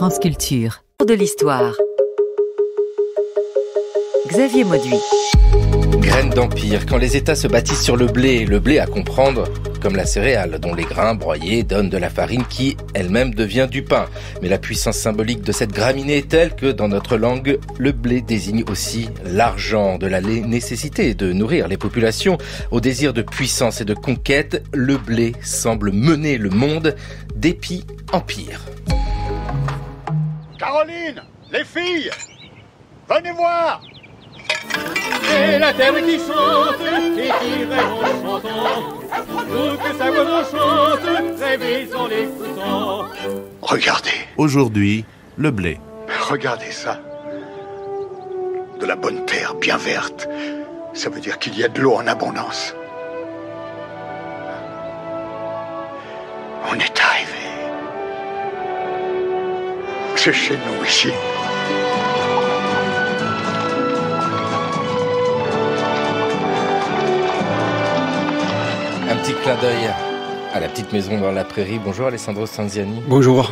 France Culture. De l'histoire. Xavier Mauduit. Graines d'empire. Quand les États se bâtissent sur le blé à comprendre comme la céréale, dont les grains broyés donnent de la farine qui, elle-même, devient du pain. Mais la puissance symbolique de cette graminée est telle que, dans notre langue, le blé désigne aussi l'argent. De la nécessité de nourrir les populations au désir de puissance et de conquête, le blé semble mener le monde d'épi en pire. Caroline, les filles, venez voir. C'est la terre qui chante et qui rêve en chantant. Nous que sa voix nous chante, rêvez en l'écoutant. Regardez. Aujourd'hui, le blé. Regardez ça. De la bonne terre bien verte. Ça veut dire qu'il y a de l'eau en abondance. On est arrivé. C'est chez nous ici. Un petit clin d'œil à la petite maison dans la prairie. Bonjour Alessandro Stanziani. Bonjour.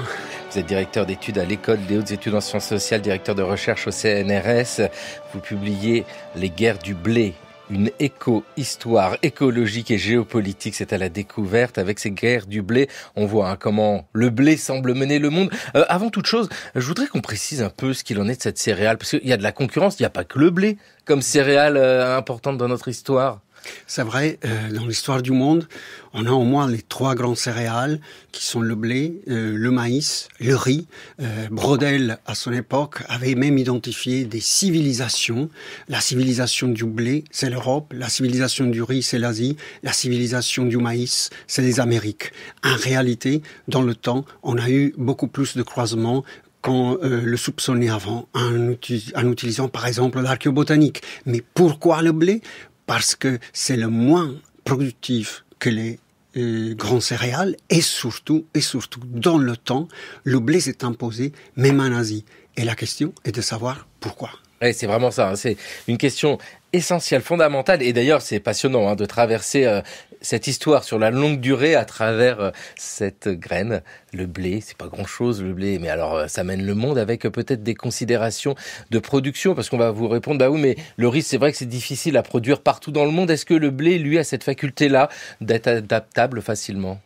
Vous êtes directeur d'études à l'École des hautes études en sciences sociales, directeur de recherche au CNRS. Vous publiez Les guerres du blé, une éco-histoire écologique et géopolitique. C'est à la découverte. Avec ces guerres du blé, on voit comment le blé semble mener le monde. Avant toute chose, je voudrais qu'on précise un peu ce qu'il en est de cette céréale, parce qu'il y a de la concurrence, il n'y a pas que le blé comme céréale importante dans notre histoire. C'est vrai, dans l'histoire du monde, on a au moins les trois grandes céréales qui sont le blé, le maïs, le riz. Brodel, à son époque, avait même identifié des civilisations. La civilisation du blé, c'est l'Europe. La civilisation du riz, c'est l'Asie. La civilisation du maïs, c'est les Amériques. En réalité, dans le temps, on a eu beaucoup plus de croisements qu'on le soupçonnait avant, en utilisant par exemple l'archéobotanique. Mais pourquoi le blé ? Parce que c'est le moins productif que les grands céréales et surtout, dans le temps, le blé s'est imposé même en Asie. Et la question est de savoir pourquoi. Ouais, c'est vraiment ça, hein. C'est une question essentielle, fondamentale. Et d'ailleurs, c'est passionnant de traverser cette histoire sur la longue durée à travers cette graine. Le blé, c'est pas grand-chose, le blé. Mais alors, ça mène le monde avec peut-être des considérations de production. Parce qu'on va vous répondre, bah oui, mais le riz, c'est vrai que c'est difficile à produire partout dans le monde. Est-ce que le blé, lui, a cette faculté-là d'être adaptable facilement ?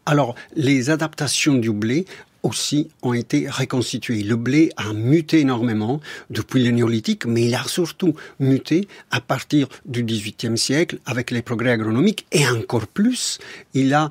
Alors, les adaptations du blé aussi ont été reconstituées. Le blé a muté énormément depuis le néolithique, mais il a surtout muté à partir du XVIIIe siècle avec les progrès agronomiques et encore plus, il a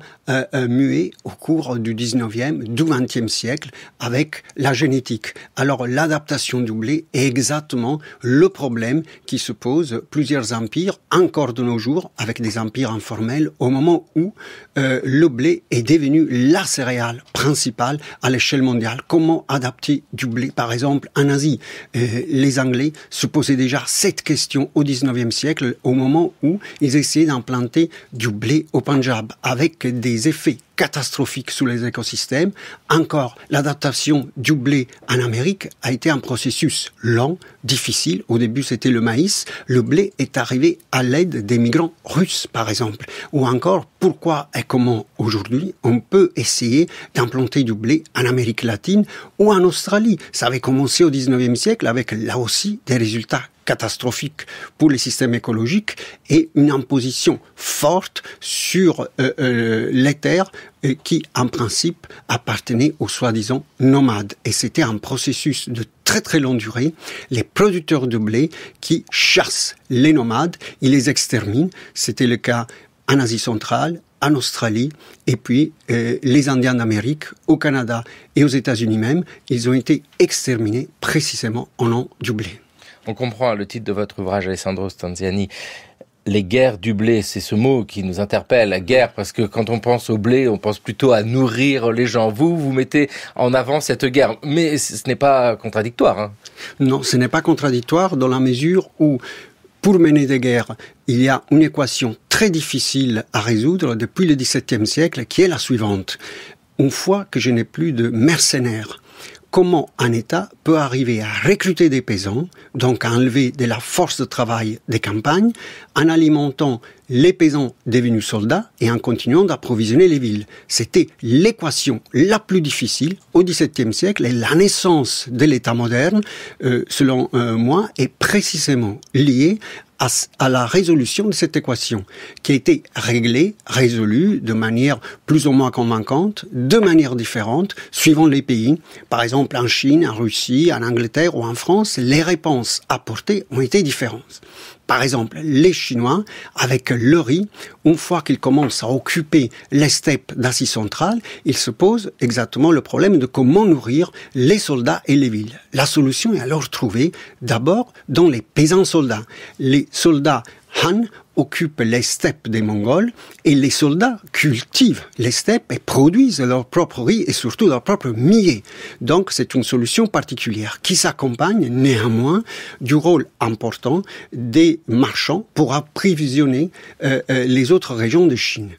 mué au cours du XIXe, du XXe siècle avec la génétique. Alors l'adaptation du blé est exactement le problème qui se pose plusieurs empires encore de nos jours avec des empires informels au moment où le blé est devenu la céréale principale à l'échelle mondiale. Comment adapter du blé, par exemple, en Asie ? Les Anglais se posaient déjà cette question au XIXe siècle, au moment où ils essayaient d'implanter du blé au Pendjab, avec des effets catastrophique sur les écosystèmes. Encore, l'adaptation du blé en Amérique a été un processus lent, difficile. Au début, c'était le maïs. Le blé est arrivé à l'aide des migrants russes, par exemple. Ou encore, pourquoi et comment aujourd'hui on peut essayer d'implanter du blé en Amérique latine ou en Australie. Ça avait commencé au 19e siècle avec là aussi des résultats catastrophique pour les systèmes écologiques et une imposition forte sur les terres qui, en principe, appartenaient aux soi-disant nomades. Et c'était un processus de très très longue durée. Les producteurs de blé qui chassent les nomades, ils les exterminent. C'était le cas en Asie centrale, en Australie, et puis les Indiens d'Amérique, au Canada et aux États-Unis même, ils ont été exterminés précisément au nom du blé. On comprend le titre de votre ouvrage, Alessandro Stanziani. Les guerres du blé, c'est ce mot qui nous interpelle, la guerre, parce que quand on pense au blé, on pense plutôt à nourrir les gens. Vous mettez en avant cette guerre, mais ce n'est pas contradictoire, hein. Non, ce n'est pas contradictoire dans la mesure où, pour mener des guerres, il y a une équation très difficile à résoudre depuis le XVIIe siècle, qui est la suivante. Une fois que je n'ai plus de mercenaires comment un État peut arriver à recruter des paysans, donc à enlever de la force de travail des campagnes, en alimentant les paysans devenus soldats et en continuant d'approvisionner les villes. C'était l'équation la plus difficile au XVIIe siècle et la naissance de l'État moderne, selon moi, est précisément liée à la résolution de cette équation, qui a été résolue de manière plus ou moins convaincante, de manière différente, suivant les pays. Par exemple, en Chine, en Russie, en Angleterre ou en France, les réponses apportées ont été différentes. Par exemple, les Chinois, avec le riz, une fois qu'ils commencent à occuper les steppes d'Asie centrale, ils se posent exactement le problème de comment nourrir les soldats et les villes. La solution est alors trouvée d'abord dans les paysans soldats. Les soldats Han occupent les steppes des Mongols et les soldats cultivent les steppes et produisent leur propre riz et surtout leur propre millet. Donc c'est une solution particulière qui s'accompagne néanmoins du rôle important des marchands pour approvisionner les autres régions de Chine.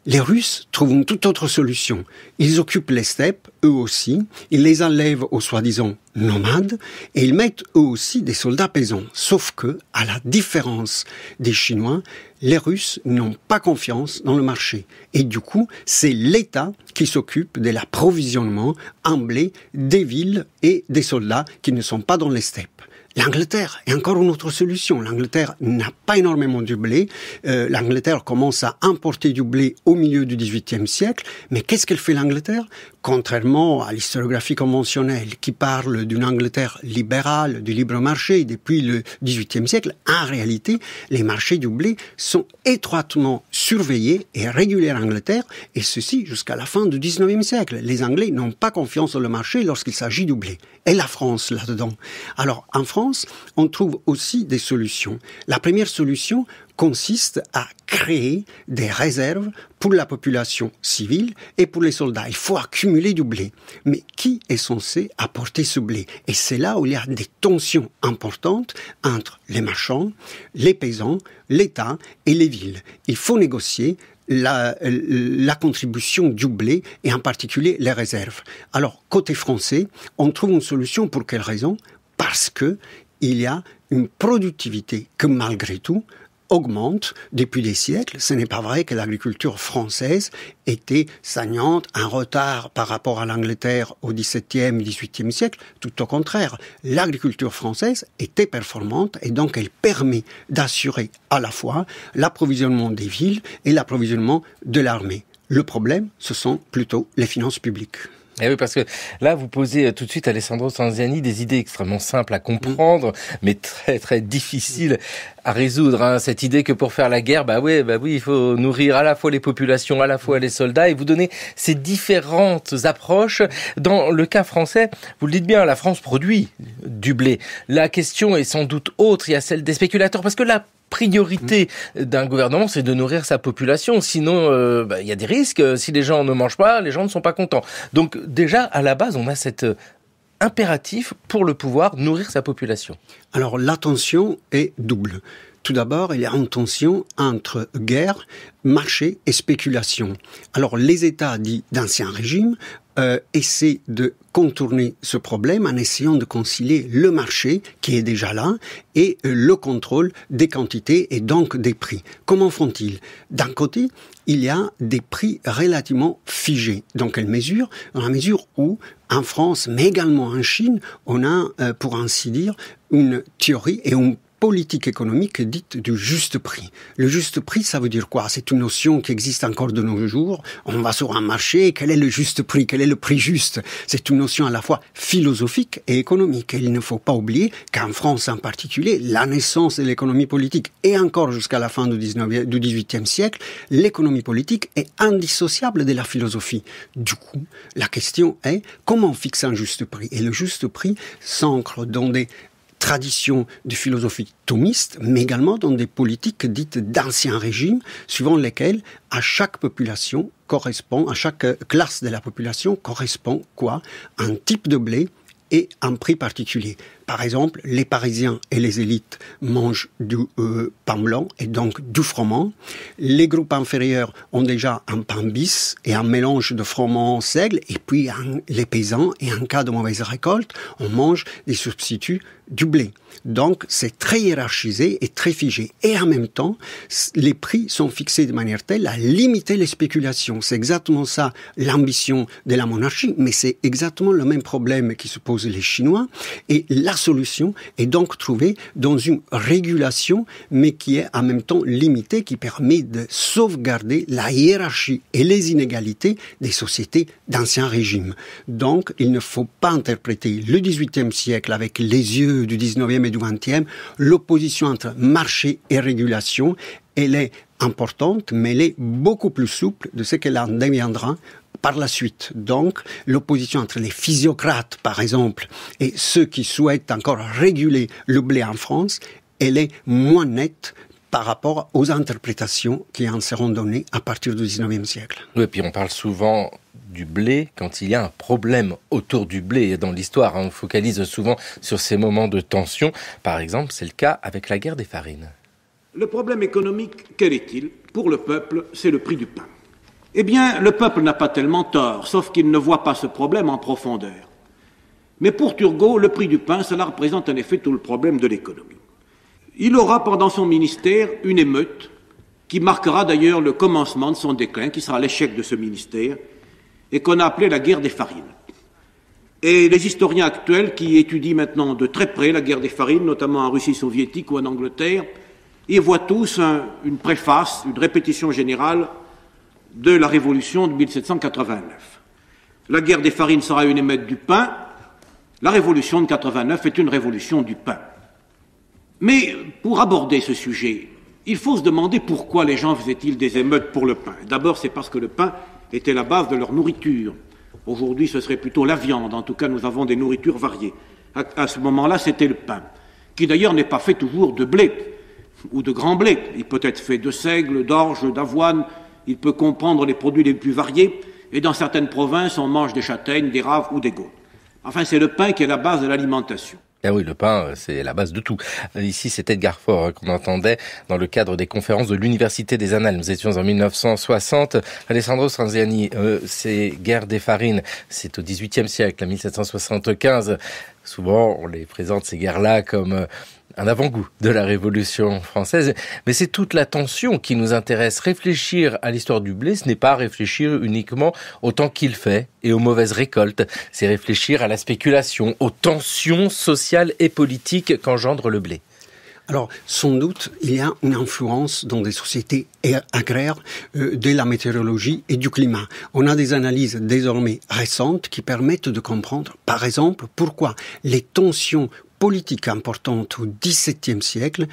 Les Russes trouvent une toute autre solution. Ils occupent les steppes, eux aussi, ils les enlèvent aux soi-disant nomades, et ils mettent eux aussi des soldats paysans. Sauf que, à la différence des Chinois, les Russes n'ont pas confiance dans le marché. Et du coup, c'est l'État qui s'occupe de l'approvisionnement en blé des villes et des soldats qui ne sont pas dans les steppes. L'Angleterre est encore une autre solution. L'Angleterre n'a pas énormément de blé. L'Angleterre commence à importer du blé au milieu du XVIIIe siècle. Mais qu'est-ce qu'elle fait l'Angleterre ? Contrairement à l'historiographie conventionnelle qui parle d'une Angleterre libérale, du libre marché depuis le XVIIIe siècle, en réalité, les marchés du blé sont étroitement surveillés et régulés en Angleterre, et ceci jusqu'à la fin du XIXe siècle. Les Anglais n'ont pas confiance dans le marché lorsqu'il s'agit du blé. Et la France là-dedans. Alors, en France, on trouve aussi des solutions. La première solution consiste à créer des réserves pour la population civile et pour les soldats. Il faut accumuler du blé. Mais qui est censé apporter ce blé ? Et c'est là où il y a des tensions importantes entre les marchands, les paysans, l'État et les villes. Il faut négocier la contribution du blé et en particulier les réserves. Alors, côté français, on trouve une solution pour quelle raison ? Parce que il y a une productivité que malgré tout augmente depuis des siècles. Ce n'est pas vrai que l'agriculture française était stagnante, en retard par rapport à l'Angleterre au XVIIe, XVIIIe siècle. Tout au contraire, l'agriculture française était performante et donc elle permet d'assurer à la fois l'approvisionnement des villes et l'approvisionnement de l'armée. Le problème, ce sont plutôt les finances publiques. Eh oui, parce que là, vous posez tout de suite, Alessandro Stanziani, des idées extrêmement simples à comprendre, mais très, très difficiles à résoudre. Cette idée que pour faire la guerre, oui, il faut nourrir à la fois les populations, à la fois les soldats, et vous donner ces différentes approches. Dans le cas français, vous le dites bien, la France produit du blé. La question est sans doute autre, il y a celle des spéculateurs, parce que la priorité d'un gouvernement, c'est de nourrir sa population. Sinon, il y a des risques. Si les gens ne mangent pas, les gens ne sont pas contents. Donc déjà, à la base, on a cet impératif pour le pouvoir, nourrir sa population. Alors la tension est double. Tout d'abord, il y a une tension entre guerre, marché et spéculation. Alors les États dits d'ancien régime essaient de contourner ce problème en essayant de concilier le marché qui est déjà là et le contrôle des quantités et donc des prix. Comment font-ils ? D'un côté, il y a des prix relativement figés. Dans quelle mesure ? Dans la mesure où, en France, mais également en Chine, on a, pour ainsi dire, une théorie et une politique économique dite du juste prix. Le juste prix, ça veut dire quoi ? C'est une notion qui existe encore de nos jours. On va sur un marché, quel est le juste prix ? Quel est le prix juste ? C'est une notion à la fois philosophique et économique. Et il ne faut pas oublier qu'en France en particulier, la naissance de l'économie politique et encore jusqu'à la fin du XVIIIe siècle, l'économie politique est indissociable de la philosophie. Du coup, la question est comment on fixe un juste prix ? Et le juste prix s'ancre dans des tradition de philosophie thomiste, mais également dans des politiques dites d'ancien régime, suivant lesquelles à chaque population correspond, à chaque classe de la population correspond quoi ? Un type de blé et un prix particulier. Par exemple, les Parisiens et les élites mangent du pain blanc et donc du froment. Les groupes inférieurs ont déjà un pain bis et un mélange de froment seigle. Et puis les paysans, et en cas de mauvaise récolte, on mange des substituts du blé. Donc c'est très hiérarchisé et très figé. Et en même temps, les prix sont fixés de manière telle à limiter les spéculations. C'est exactement ça l'ambition de la monarchie, mais c'est exactement le même problème qui se posent les Chinois. Et la solution est donc trouvée dans une régulation, mais qui est en même temps limitée, qui permet de sauvegarder la hiérarchie et les inégalités des sociétés d'ancien régime. Donc, il ne faut pas interpréter le XVIIIe siècle avec les yeux du XIXe et du XXe. L'opposition entre marché et régulation, elle est importante, mais elle est beaucoup plus souple de ce qu'elle en deviendra par la suite. Donc, l'opposition entre les physiocrates, par exemple, et ceux qui souhaitent encore réguler le blé en France, elle est moins nette par rapport aux interprétations qui en seront données à partir du XIXe siècle. Oui, et puis on parle souvent du blé quand il y a un problème autour du blé. Dans l'histoire, on focalise souvent sur ces moments de tension. Par exemple, c'est le cas avec la guerre des farines. Le problème économique, quel est-il ? Pour le peuple, c'est le prix du pain. Eh bien, le peuple n'a pas tellement tort, sauf qu'il ne voit pas ce problème en profondeur. Mais pour Turgot, le prix du pain, cela représente en effet tout le problème de l'économie. Il aura pendant son ministère une émeute qui marquera d'ailleurs le commencement de son déclin, qui sera l'échec de ce ministère, et qu'on a appelé la guerre des farines. Et les historiens actuels qui étudient maintenant de très près la guerre des farines, notamment en Russie soviétique ou en Angleterre, y voient tous une préface, une répétition générale de la révolution de 1789. La guerre des farines sera une émeute du pain, la révolution de 89 est une révolution du pain. Mais pour aborder ce sujet, il faut se demander pourquoi les gens faisaient-ils des émeutes pour le pain. D'abord, c'est parce que le pain était la base de leur nourriture. Aujourd'hui, ce serait plutôt la viande. En tout cas, nous avons des nourritures variées. À ce moment-là, c'était le pain, qui d'ailleurs n'est pas fait toujours de blé ou de grand blé. Il peut être fait de seigle, d'orge, d'avoine. Il peut comprendre les produits les plus variés. Et dans certaines provinces, on mange des châtaignes, des raves ou des gaufres. Enfin, c'est le pain qui est la base de l'alimentation. Ah oui, le pain, c'est la base de tout. Ici, c'est Edgar Faure qu'on entendait dans le cadre des conférences de l'Université des Annales. Nous étions en 1960. Alessandro Stranziani, ces guerres des farines, c'est au XVIIIe siècle, en 1775. Souvent, on les présente, ces guerres-là, comme un avant-goût de la Révolution française. Mais c'est toute la tension qui nous intéresse. Réfléchir à l'histoire du blé, ce n'est pas réfléchir uniquement au temps qu'il fait et aux mauvaises récoltes. C'est réfléchir à la spéculation, aux tensions sociales et politiques qu'engendre le blé. Alors, sans doute, il y a une influence dans des sociétés agraires de la météorologie et du climat. On a des analyses désormais récentes qui permettent de comprendre, par exemple, pourquoi les tensions politiques importantes au XVIIe siècle,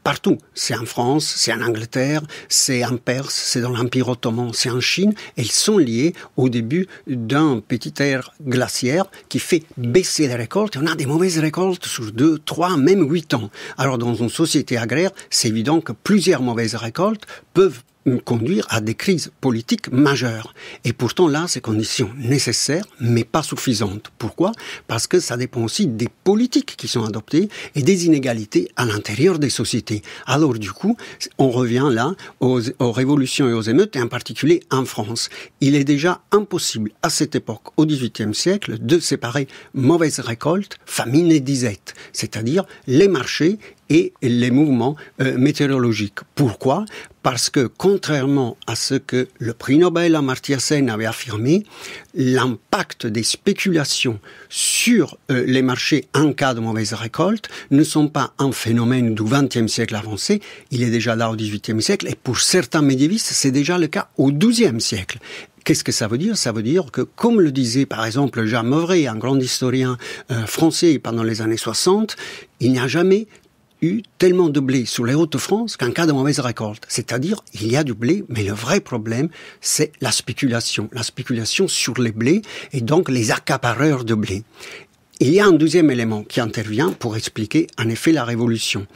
partout. C'est en France, c'est en Angleterre, c'est en Perse, c'est dans l'Empire ottoman, c'est en Chine. Elles sont liées au début d'un petit air glaciaire qui fait baisser les récoltes. On a des mauvaises récoltes sur 2, 3, même 8 ans. Alors dans une société agraire, c'est évident que plusieurs mauvaises récoltes peuvent conduire à des crises politiques majeures. Et pourtant, là, c'est conditions nécessaires, mais pas suffisantes. Pourquoi ? Parce que ça dépend aussi des politiques qui sont adoptées et des inégalités à l'intérieur des sociétés. Alors, du coup, on revient là aux révolutions et aux émeutes, et en particulier en France. Il est déjà impossible, à cette époque, au XVIIIe siècle, de séparer mauvaise récolte, famine et disette. C'est-à-dire les marchés et les mouvements météorologiques. Pourquoi ? Parce que, contrairement à ce que le prix Nobel Amartya Sen avait affirmé, l'impact des spéculations sur les marchés en cas de mauvaise récolte ne sont pas un phénomène du XXe siècle avancé, il est déjà là au XVIIIe siècle, et pour certains médiévistes, c'est déjà le cas au XIIe siècle. Qu'est-ce que ça veut dire ? Ça veut dire que, comme le disait par exemple Jean Meuvray, un grand historien français pendant les années 60, il n'y a jamais eu tellement de blé sur les Hauts-de-France qu'en cas de mauvaise récolte. C'est-à-dire, il y a du blé, mais le vrai problème, c'est la spéculation. La spéculation sur les blés et donc les accapareurs de blé. Il y a un deuxième élément qui intervient pour expliquer en effet la révolution.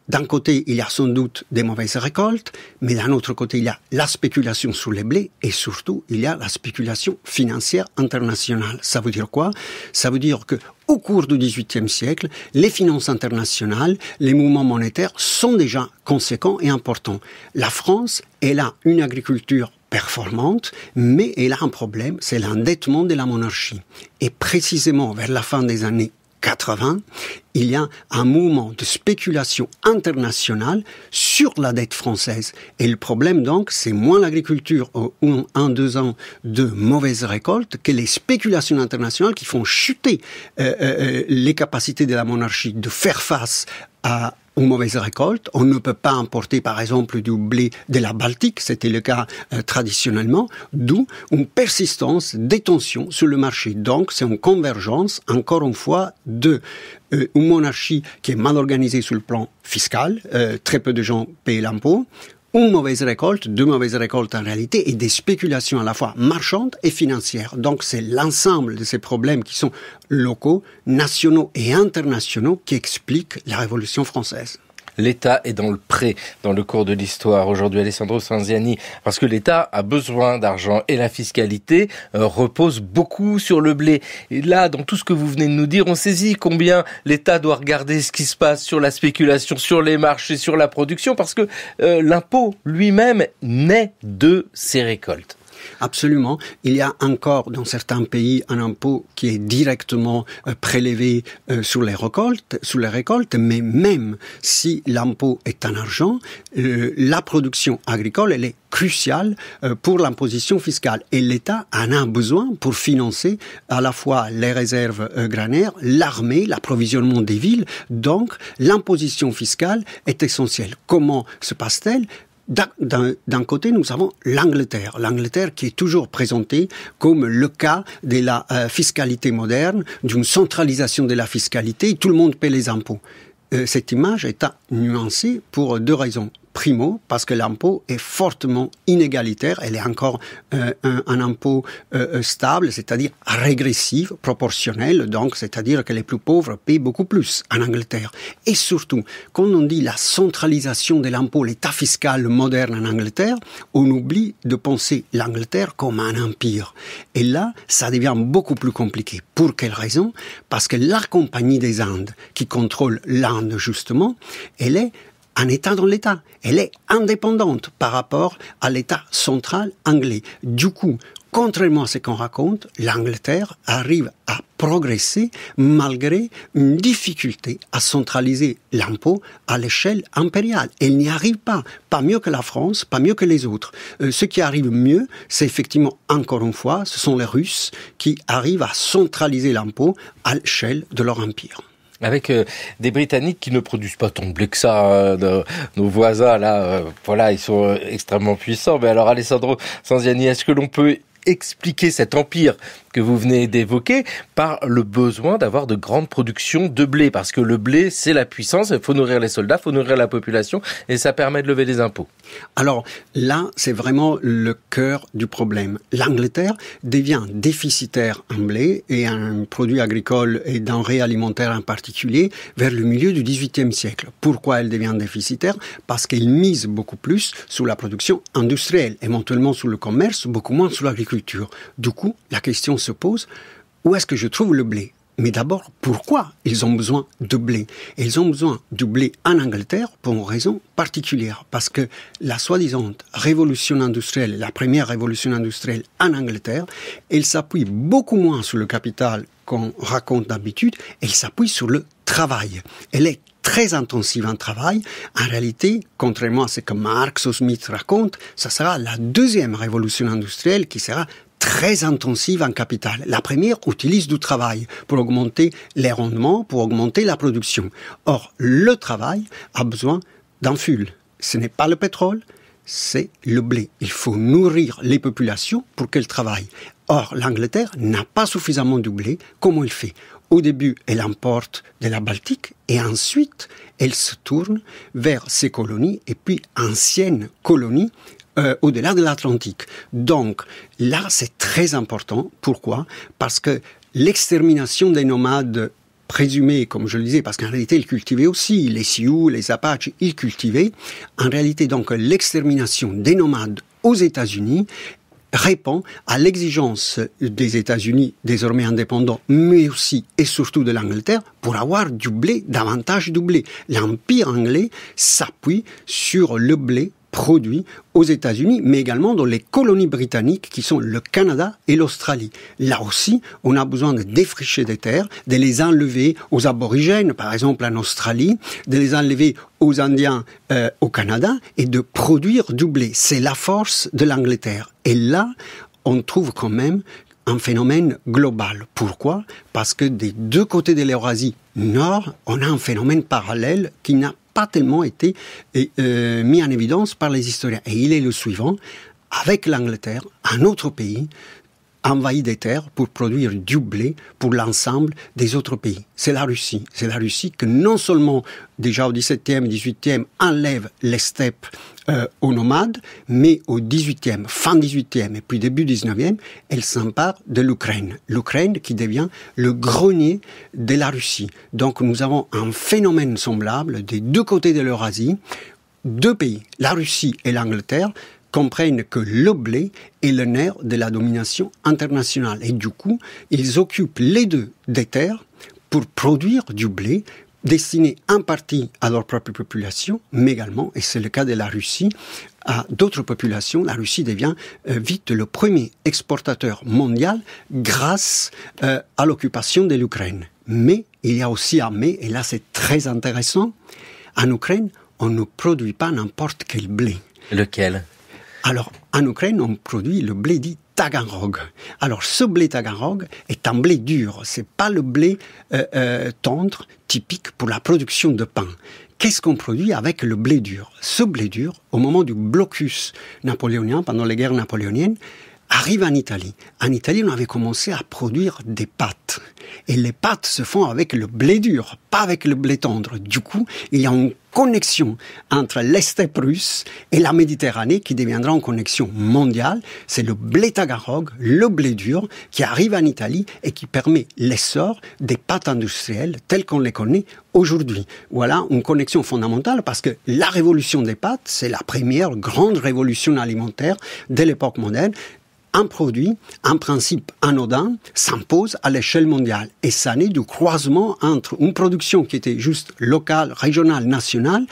D'un côté, il y a sans doute des mauvaises récoltes, mais d'un autre côté, il y a la spéculation sur les blés et surtout, il y a la spéculation financière internationale. Ça veut dire quoi? Ça veut dire que au cours du XVIIIe siècle, les finances internationales, les mouvements monétaires sont déjà conséquents et importants. La France, elle a une agriculture performante, mais elle a un problème, c'est l'endettement de la monarchie. Et précisément vers la fin des années 80, il y a un mouvement de spéculation internationale sur la dette française. Et le problème donc, c'est moins l'agriculture ou 1-2 ans de mauvaises récoltes que les spéculations internationales qui font chuter les capacités de la monarchie de faire face aux mauvaises récoltes. On ne peut pas importer, par exemple, du blé de la Baltique, c'était le cas traditionnellement, d'où une persistance des tensions sur le marché. Donc, c'est une convergence, encore une fois, de une monarchie qui est mal organisée sur le plan fiscal, très peu de gens payent l'impôt, une mauvaise récolte, deux mauvaises récoltes en réalité, et des spéculations à la fois marchandes et financières. Donc c'est l'ensemble de ces problèmes qui sont locaux, nationaux et internationaux qui expliquent la Révolution française. L'État est dans le pré, dans le cours de l'histoire aujourd'hui, Alessandro Sanziani, parce que l'État a besoin d'argent et la fiscalité repose beaucoup sur le blé. Et là, dans tout ce que vous venez de nous dire, on saisit combien l'État doit regarder ce qui se passe sur la spéculation, sur les marchés, sur la production, parce que l'impôt lui-même naît de ces récoltes. Absolument. Il y a encore dans certains pays un impôt qui est directement prélevé sur les récoltes, mais même si l'impôt est en argent, la production agricole, elle est cruciale pour l'imposition fiscale. Et l'État en a besoin pour financer à la fois les réserves granaires, l'armée, l'approvisionnement des villes. Donc, l'imposition fiscale est essentielle. Comment se passe-t-elle ? D'un côté, nous avons l'Angleterre. L'Angleterre qui est toujours présentée comme le cas de la fiscalité moderne, d'une centralisation de la fiscalité, tout le monde paie les impôts. Cette image est à nuancer pour deux raisons. Primo, parce que l'impôt est fortement inégalitaire, elle est encore un impôt stable, c'est-à-dire régressif, proportionnel, donc c'est-à-dire que les plus pauvres payent beaucoup plus en Angleterre. Et surtout, quand on dit la centralisation de l'impôt, l'état fiscal moderne en Angleterre, on oublie de penser l'Angleterre comme un empire. Et là, ça devient beaucoup plus compliqué. Pour quelle raison? Parce que la Compagnie des Indes, qui contrôle l'Inde justement, elle est un État dans l'État. Elle est indépendante par rapport à l'État central anglais. Du coup, contrairement à ce qu'on raconte, l'Angleterre arrive à progresser malgré une difficulté à centraliser l'impôt à l'échelle impériale. Elle n'y arrive pas mieux que la France, pas mieux que les autres. Ce qui arrive mieux, c'est effectivement, encore une fois, ce sont les Russes qui arrivent à centraliser l'impôt à l'échelle de leur empire. Avec des Britanniques qui ne produisent pas tant de blé que ça, nos voisins là, voilà, ils sont extrêmement puissants. Mais alors Alessandro Sanziani, est-ce que l'on peut expliquer cet empire que vous venez d'évoquer par le besoin d'avoir de grandes productions de blé? Parce que le blé, c'est la puissance, il faut nourrir les soldats, il faut nourrir la population, et ça permet de lever les impôts. Alors là, c'est vraiment le cœur du problème. L'Angleterre devient déficitaire en blé et en produits agricoles et denrées alimentaires en particulier vers le milieu du XVIIIe siècle. Pourquoi elle devient déficitaire? Parce qu'elle mise beaucoup plus sur la production industrielle, éventuellement sur le commerce, beaucoup moins sur l'agriculture. Du coup, la question se pose, où est-ce que je trouve le blé? Mais d'abord, pourquoi ils ont besoin de blé? Ils ont besoin du blé en Angleterre pour une raison particulière. Parce que la soi-disant révolution industrielle, la première révolution industrielle en Angleterre, elle s'appuie beaucoup moins sur le capital qu'on raconte d'habitude, elle s'appuie sur le travail. Elle est très intensive en travail. En réalité, contrairement à ce que Marx ou Smith racontent, ça sera la deuxième révolution industrielle qui sera très intensive en capital. La première utilise du travail pour augmenter les rendements, pour augmenter la production. Or, le travail a besoin d'un fuel. Ce n'est pas le pétrole, c'est le blé. Il faut nourrir les populations pour qu'elles travaillent. Or, l'Angleterre n'a pas suffisamment de blé. Comment elle fait? Au début, elle importe de la Baltique et ensuite, elle se tourne vers ses colonies et puis anciennes colonies au-delà de l'Atlantique. Donc là, c'est très important. Pourquoi? Parce que l'extermination des nomades présumé, comme je le disais, parce qu'en réalité, ils cultivaient aussi, les Sioux, les Apaches, ils cultivaient. En réalité, donc, l'extermination des nomades aux États-Unis répond à l'exigence des États-Unis, désormais indépendants, mais aussi et surtout de l'Angleterre, pour avoir du blé, davantage du blé. L'Empire anglais s'appuie sur le blé produit aux États-Unis, mais également dans les colonies britanniques qui sont le Canada et l'Australie. Là aussi, on a besoin de défricher des terres, de les enlever aux aborigènes, par exemple en Australie, de les enlever aux Indiens au Canada et de produire du blé. C'est la force de l'Angleterre. Et là, on trouve quand même un phénomène global. Pourquoi ? Parce que des deux côtés de l'Eurasie nord, on a un phénomène parallèle qui n'a pas tellement été mis en évidence par les historiens. Et il est le suivant, avec l'Angleterre, un autre pays envahit des terres pour produire du blé pour l'ensemble des autres pays. C'est la Russie. C'est la Russie que non seulement, déjà au XVIIe, XVIIIe, enlève les steppes aux nomades, mais au XVIIIe, fin XVIIIe et puis début XIXe, elle s'empare de l'Ukraine. L'Ukraine qui devient le grenier de la Russie. Donc nous avons un phénomène semblable des deux côtés de l'Eurasie. Deux pays, la Russie et l'Angleterre, comprennent que le blé est le nerf de la domination internationale. Et du coup, ils occupent les deux des terres pour produire du blé destiné en partie à leur propre population, mais également, et c'est le cas de la Russie, à d'autres populations. La Russie devient vite le premier exportateur mondial grâce à l'occupation de l'Ukraine. Mais il y a aussi un mais, et là c'est très intéressant, en Ukraine, on ne produit pas n'importe quel blé. Lequel ? Alors, en Ukraine, on produit le blé dit Taganrog. Alors, ce blé Taganrog est un blé dur. C'est pas le blé tendre typique pour la production de pain. Qu'est-ce qu'on produit avec le blé dur ? Ce blé dur, au moment du blocus napoléonien, pendant les guerres napoléoniennes, arrive en Italie. En Italie, on avait commencé à produire des pâtes. Et les pâtes se font avec le blé dur, pas avec le blé tendre. Du coup, il y a une connexion entre les steppes russes et la Méditerranée qui deviendra une connexion mondiale. C'est le blé Taganrog, le blé dur, qui arrive en Italie et qui permet l'essor des pâtes industrielles telles qu'on les connaît aujourd'hui. Voilà une connexion fondamentale parce que la révolution des pâtes, c'est la première grande révolution alimentaire de l'époque moderne. Un produit, un principe anodin, s'impose à l'échelle mondiale. Et ça naît du croisement entre une production qui était juste locale, régionale, nationale,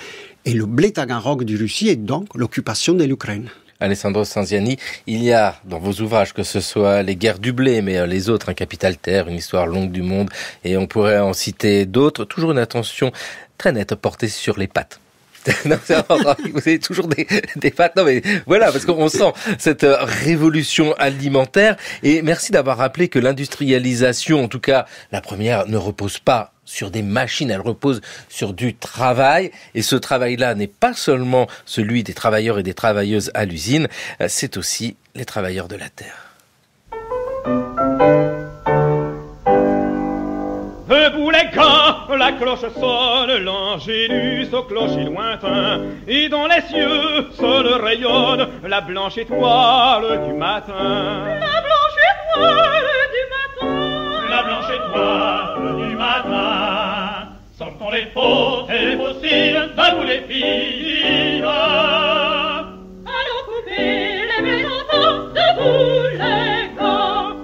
et le blé Taganrog du Russie, et donc l'occupation de l'Ukraine. Alessandro Sanziani, il y a dans vos ouvrages, que ce soit les guerres du blé, mais les autres, un capital terre, une histoire longue du monde, et on pourrait en citer d'autres, toujours une attention très nette portée sur les pâtes. Non, vous avez toujours des pâtes. Non, mais voilà, parce qu'on sent cette révolution alimentaire. Et merci d'avoir rappelé que l'industrialisation, en tout cas la première, ne repose pas sur des machines, elle repose sur du travail. Et ce travail-là n'est pas seulement celui des travailleurs et des travailleuses à l'usine, c'est aussi les travailleurs de la terre. Debout les gars, la cloche sonne, l'angélus au clocher lointain, et dans les cieux seul rayonne la blanche étoile du matin. La blanche étoile du matin. La blanche étoile du matin. Sortons les faux et les fossiles, debout les filles. Allons couper les mésentents, debout les gars.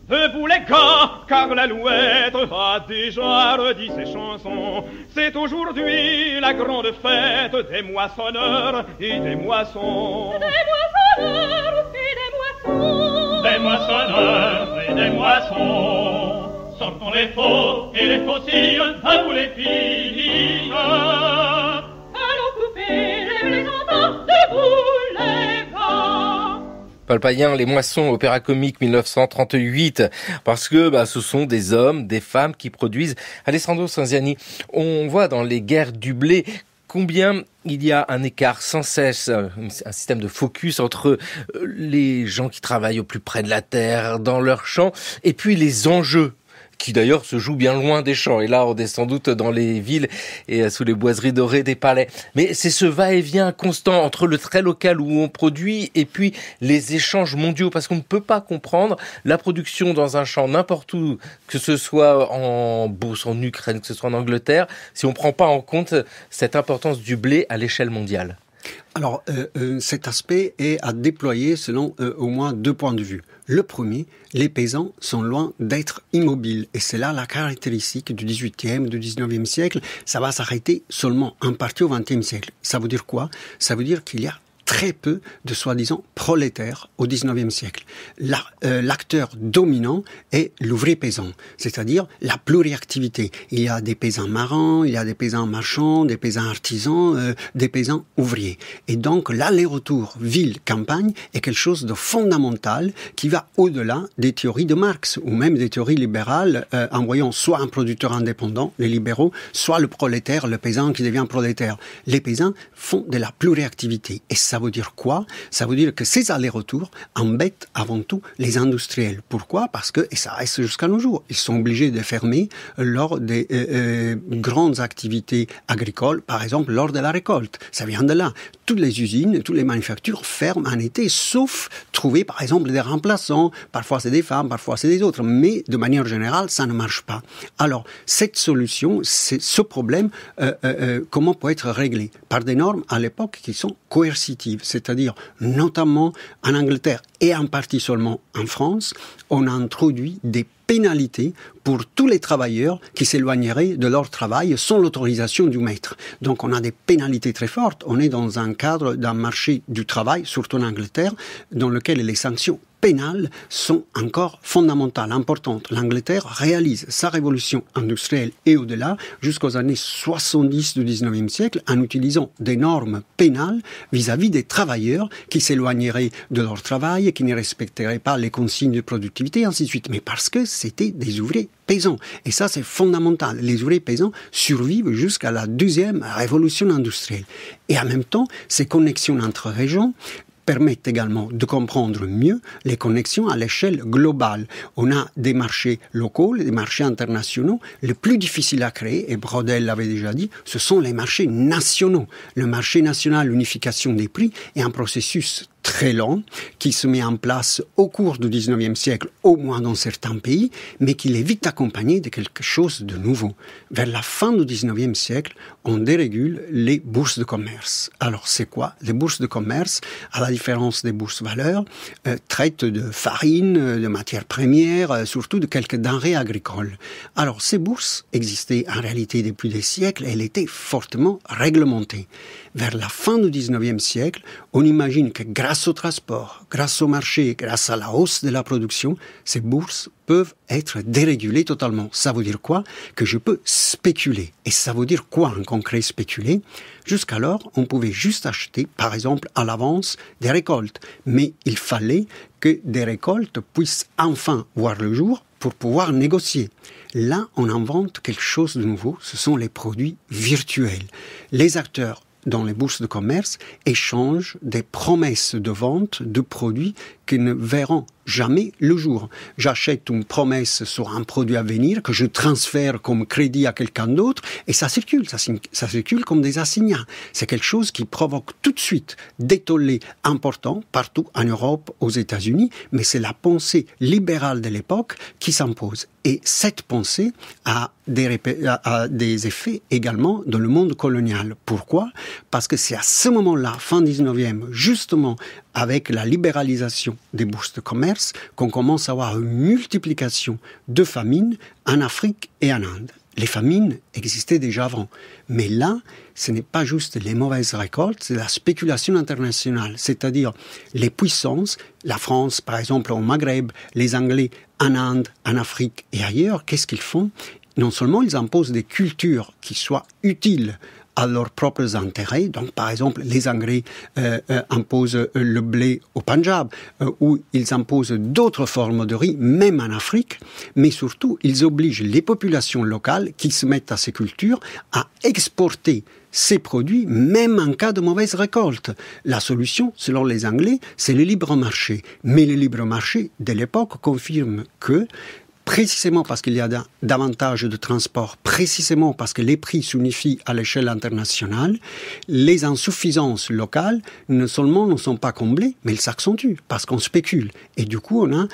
Debout les gars, car l'alouette a déjà redit ses chansons. C'est aujourd'hui la grande fête des moissonneurs et des moissons. Des moissonneurs et des moissons. Des moissonneurs et des moissons. Sortons les faux et les fossiles, debout les filles. Allons couper les mésentents, debout les gars. Paul Payen, Les Moissons, opéra comique 1938, parce que ce sont des hommes, des femmes qui produisent. Alessandro Sanziani, on voit dans les guerres du blé combien il y a un écart sans cesse, un système de focus entre les gens qui travaillent au plus près de la terre, dans leurs champs, et puis les enjeux qui d'ailleurs se joue bien loin des champs. Et là, on est sans doute dans les villes et sous les boiseries dorées des palais. Mais c'est ce va-et-vient constant entre le très local où on produit et puis les échanges mondiaux, parce qu'on ne peut pas comprendre la production dans un champ n'importe où, que ce soit en Beauce, en Ukraine, que ce soit en Angleterre, si on ne prend pas en compte cette importance du blé à l'échelle mondiale. Alors, cet aspect est à déployer selon au moins 2 points de vue. Le premier, les paysans sont loin d'être immobiles. Et c'est là la caractéristique du 18e, du 19e siècle. Ça va s'arrêter seulement en partie au 20e siècle. Ça veut dire quoi? Ça veut dire qu'il y a très peu de soi-disant prolétaires au 19e siècle. L'acteur dominant est l'ouvrier paysan, c'est-à-dire la pluriactivité. Il y a des paysans marins, il y a des paysans marchands, des paysans artisans, des paysans ouvriers. Et donc l'aller-retour ville-campagne est quelque chose de fondamental qui va au-delà des théories de Marx ou même des théories libérales en voyant soit un producteur indépendant, les libéraux, soit le prolétaire, le paysan qui devient prolétaire. Les paysans font de la pluriactivité. Et ça veut dire quoi? Ça veut dire que ces allers-retours embêtent avant tout les industriels. Pourquoi? Parce que, et ça reste jusqu'à nos jours, ils sont obligés de fermer lors des grandes activités agricoles, par exemple lors de la récolte. Ça vient de là. Toutes les usines, toutes les manufactures ferment en été, sauf trouver par exemple des remplaçants. Parfois c'est des femmes, parfois c'est des autres, mais de manière générale, ça ne marche pas. Alors, cette solution, ce problème, comment peut être réglé? Par des normes à l'époque qui sont coercitives. C'est-à-dire, notamment en Angleterre et en partie seulement en France, on a introduit des pénalités pour tous les travailleurs qui s'éloigneraient de leur travail sans l'autorisation du maître. Donc on a des pénalités très fortes. On est dans un cadre d'un marché du travail, surtout en Angleterre, dans lequel les sanctions pénales sont encore fondamentales, importantes. L'Angleterre réalise sa révolution industrielle et au-delà jusqu'aux années 70 du 19e siècle en utilisant des normes pénales vis-à-vis des travailleurs qui s'éloigneraient de leur travail et qui ne respecteraient pas les consignes de productivité, et ainsi de suite. Mais parce que c'était des ouvriers paysans. Et ça, c'est fondamental. Les ouvriers paysans survivent jusqu'à la deuxième révolution industrielle. Et en même temps, ces connexions entre régions permettent également de comprendre mieux les connexions à l'échelle globale. On a des marchés locaux, des marchés internationaux. Le plus difficile à créer, et Braudel l'avait déjà dit, ce sont les marchés nationaux. Le marché national, l'unification des prix, est un processus très lent, qui se met en place au cours du 19e siècle, au moins dans certains pays, mais qui est vite accompagné de quelque chose de nouveau. Vers la fin du 19e siècle, on dérégule les bourses de commerce. Alors, c'est quoi? Les bourses de commerce, à la différence des bourses valeurs, traitent de farine, de matières premières, surtout de quelques denrées agricoles. Alors, ces bourses existaient en réalité depuis des siècles et elles étaient fortement réglementées. Vers la fin du 19e siècle, on imagine que grâce au transport, grâce au marché, grâce à la hausse de la production, ces bourses peuvent être dérégulées totalement. Ça veut dire quoi? Que je peux spéculer. Et ça veut dire quoi en concret spéculer? Jusqu'alors, on pouvait juste acheter, par exemple, à l'avance des récoltes. Mais il fallait que des récoltes puissent enfin voir le jour pour pouvoir négocier. Là, on invente quelque chose de nouveau. Ce sont les produits virtuels. Les acteurs dans les bourses de commerce échangent des promesses de vente de produits qui ne verront jamais le jour. J'achète une promesse sur un produit à venir que je transfère comme crédit à quelqu'un d'autre et ça circule comme des assignats. C'est quelque chose qui provoque tout de suite des tollés importants partout en Europe, aux États-Unis, mais c'est la pensée libérale de l'époque qui s'impose. Et cette pensée a des effets également dans le monde colonial. Pourquoi? Parce que c'est à ce moment-là, fin 19e, justement avec la libéralisation des bourses de commerce, qu'on commence à avoir une multiplication de famines en Afrique et en Inde. Les famines existaient déjà avant. Mais là, ce n'est pas juste les mauvaises récoltes, c'est la spéculation internationale. C'est-à-dire les puissances, la France par exemple au Maghreb, les Anglais en Inde, en Afrique et ailleurs, qu'est-ce qu'ils font? Non seulement ils imposent des cultures qui soient utiles à leurs propres intérêts. Donc, par exemple, les Anglais imposent le blé au Punjab, ou ils imposent d'autres formes de riz, même en Afrique, mais surtout, ils obligent les populations locales qui se mettent à ces cultures à exporter ces produits, même en cas de mauvaise récolte. La solution, selon les Anglais, c'est le libre marché. Mais le libre marché de l'époque confirme que précisément parce qu'il y a davantage de transport, précisément parce que les prix s'unifient à l'échelle internationale, les insuffisances locales non seulement ne sont pas comblées, mais elles s'accentuent parce qu'on spécule. Et du coup, on a,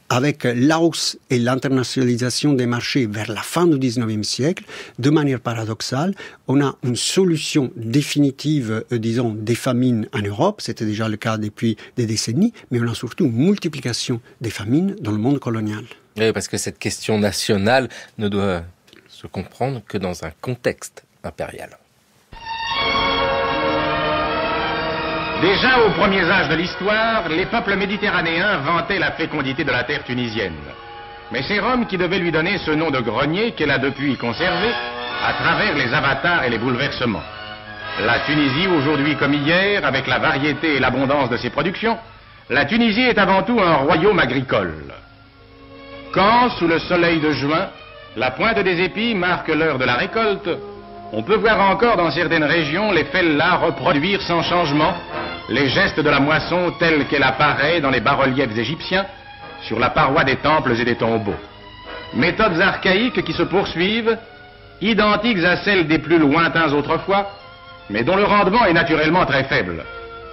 avec la hausse et l'internationalisation des marchés vers la fin du 19e siècle, de manière paradoxale, on a une solution définitive, disons, des famines en Europe. C'était déjà le cas depuis des décennies, mais on a surtout une multiplication des famines dans le monde colonial. Oui, parce que cette question nationale ne doit se comprendre que dans un contexte impérial. Déjà aux premiers âges de l'histoire, les peuples méditerranéens vantaient la fécondité de la terre tunisienne. Mais c'est Rome qui devait lui donner ce nom de grenier qu'elle a depuis conservé à travers les avatars et les bouleversements. La Tunisie, aujourd'hui comme hier, avec la variété et l'abondance de ses productions, la Tunisie est avant tout un royaume agricole. Quand, sous le soleil de juin, la pointe des épis marque l'heure de la récolte, on peut voir encore dans certaines régions les fellahs reproduire sans changement les gestes de la moisson telle qu'elle apparaît dans les bas-reliefs égyptiens sur la paroi des temples et des tombeaux. Méthodes archaïques qui se poursuivent, identiques à celles des plus lointains autrefois, mais dont le rendement est naturellement très faible.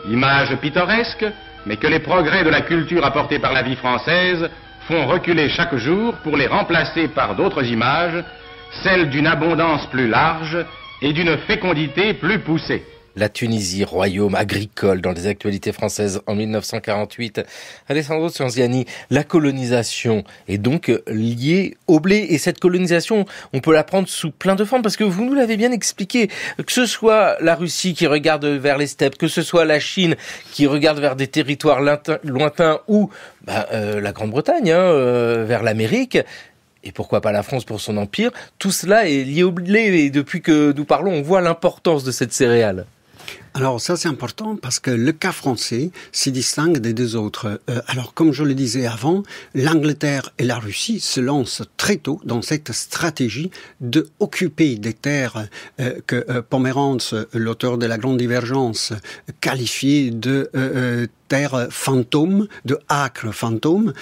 Images pittoresques, mais que les progrès de la culture apportés par la vie française font reculer chaque jour pour les remplacer par d'autres images, celle d'une abondance plus large et d'une fécondité plus poussée. La Tunisie, royaume agricole dans les actualités françaises en 1948. Alessandro Cianziani, la colonisation est donc liée au blé. Et cette colonisation, on peut la prendre sous plein de formes parce que vous nous l'avez bien expliqué. Que ce soit la Russie qui regarde vers les steppes, que ce soit la Chine qui regarde vers des territoires lointains ou la Grande-Bretagne, vers l'Amérique. Et pourquoi pas la France pour son empire, tout cela est lié au blé et depuis que nous parlons, on voit l'importance de cette céréale. Alors ça c'est important parce que le cas français s'y distingue des deux autres. Alors comme je le disais avant, l'Angleterre et la Russie se lancent très tôt dans cette stratégie de occuper des terres que Pomerantz, l'auteur de La Grande Divergence, qualifiait de terres fantômes, de acres fantômes.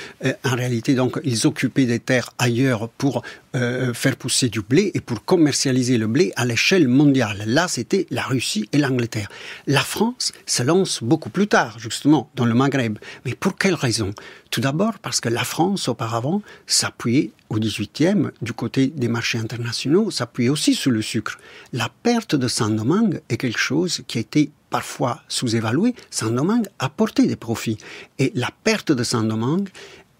En réalité, donc, ils occupaient des terres ailleurs pour faire pousser du blé et pour commercialiser le blé à l'échelle mondiale. Là, c'était la Russie et l'Angleterre. La France se lance beaucoup plus tard, justement, dans le Maghreb. Mais pour quelle raison ? Tout d'abord parce que la France, auparavant, s'appuyait au XVIIIe, du côté des marchés internationaux, s'appuyait aussi sur le sucre. La perte de Saint-Domingue est quelque chose qui a été parfois sous-évalué. Saint-Domingue a porté des profits. Et la perte de Saint-Domingue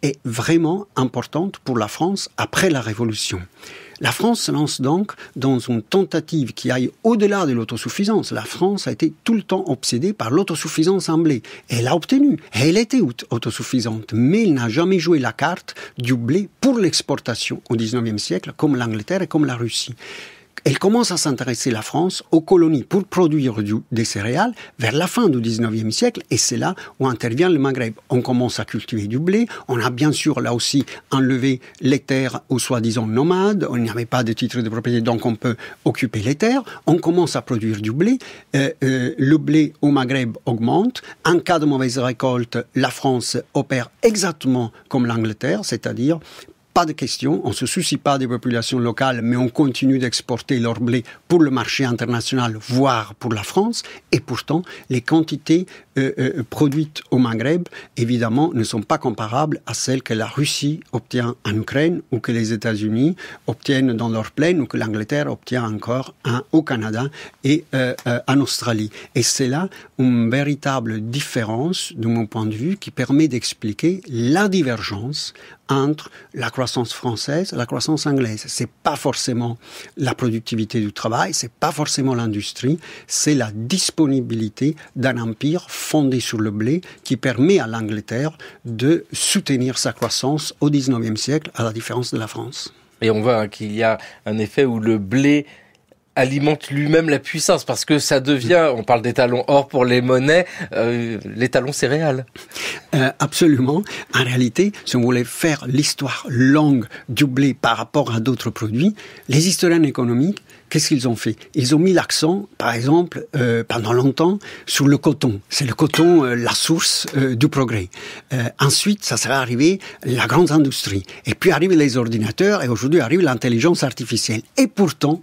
est vraiment importante pour la France après la Révolution. La France se lance donc dans une tentative qui aille au-delà de l'autosuffisance. La France a été tout le temps obsédée par l'autosuffisance en blé. Elle a obtenu, elle était autosuffisante, mais elle n'a jamais joué la carte du blé pour l'exportation au XIXe siècle, comme l'Angleterre et comme la Russie. Elle commence à s'intéresser, la France, aux colonies pour produire des céréales vers la fin du XIXe siècle, et c'est là où intervient le Maghreb. On commence à cultiver du blé, on a bien sûr là aussi enlevé les terres aux soi-disant nomades, on n'y avait pas de titre de propriété, donc on peut occuper les terres, on commence à produire du blé, le blé au Maghreb augmente, en cas de mauvaise récolte, la France opère exactement comme l'Angleterre, c'est-à-dire pas de question, on ne se soucie pas des populations locales, mais on continue d'exporter leur blé pour le marché international, voire pour la France. Et pourtant, les quantités produites au Maghreb, évidemment, ne sont pas comparables à celles que la Russie obtient en Ukraine, ou que les États-Unis obtiennent dans leur plaine, ou que l'Angleterre obtient encore au Canada et en Australie. Et c'est là une véritable différence, de mon point de vue, qui permet d'expliquer la divergence entre la croissance française et la croissance anglaise. C'est pas forcément la productivité du travail, c'est pas forcément l'industrie, c'est la disponibilité d'un empire fondé sur le blé qui permet à l'Angleterre de soutenir sa croissance au XIXe siècle, à la différence de la France. Et on voit qu'il y a un effet où le blé alimente lui-même la puissance, parce que ça devient, on parle d'étalons or pour les monnaies, l'étalon céréales. Absolument. En réalité, si on voulait faire l'histoire longue du blé par rapport à d'autres produits, les historiens économiques qu'est-ce qu'ils ont fait? Ils ont mis l'accent, par exemple, pendant longtemps, sur le coton. C'est le coton la source du progrès. Ensuite, ça serait arrivé la grande industrie. Et puis arrivent les ordinateurs, et aujourd'hui arrive l'intelligence artificielle. Et pourtant,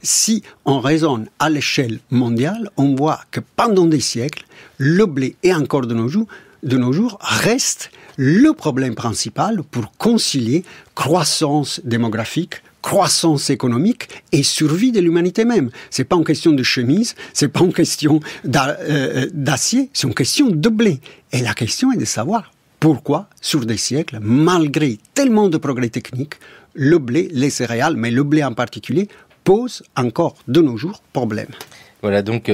si on raisonne à l'échelle mondiale, on voit que pendant des siècles, le blé, et encore de nos jours, reste le problème principal pour concilier croissance démographique, croissance économique et survie de l'humanité même. C'est pas une question de chemise, c'est pas une question d'acier, c'est une question de blé. Et la question est de savoir pourquoi, sur des siècles, malgré tellement de progrès techniques, le blé, les céréales, mais le blé en particulier, pose encore de nos jours problème. Voilà donc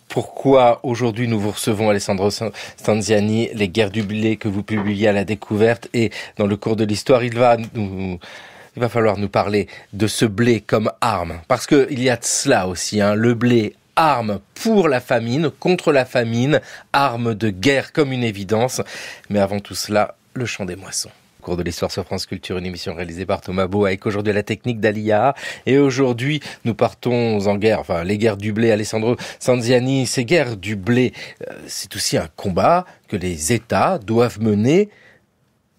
pourquoi aujourd'hui nous vous recevons, Alessandro Stanziani, Les guerres du blé que vous publiez à La Découverte, et dans le cours de l'histoire, il va falloir nous parler de ce blé comme arme, parce que il y a de cela aussi, le blé, arme pour la famine, contre la famine, arme de guerre comme une évidence, mais avant tout cela, le chant des moissons. Cours de l'histoire sur France Culture, une émission réalisée par Thomas Beau avec aujourd'hui la technique d'Alia. Et aujourd'hui, nous partons en guerre, les guerres du blé. Alessandro Stanziani, ces guerres du blé, c'est aussi un combat que les États doivent mener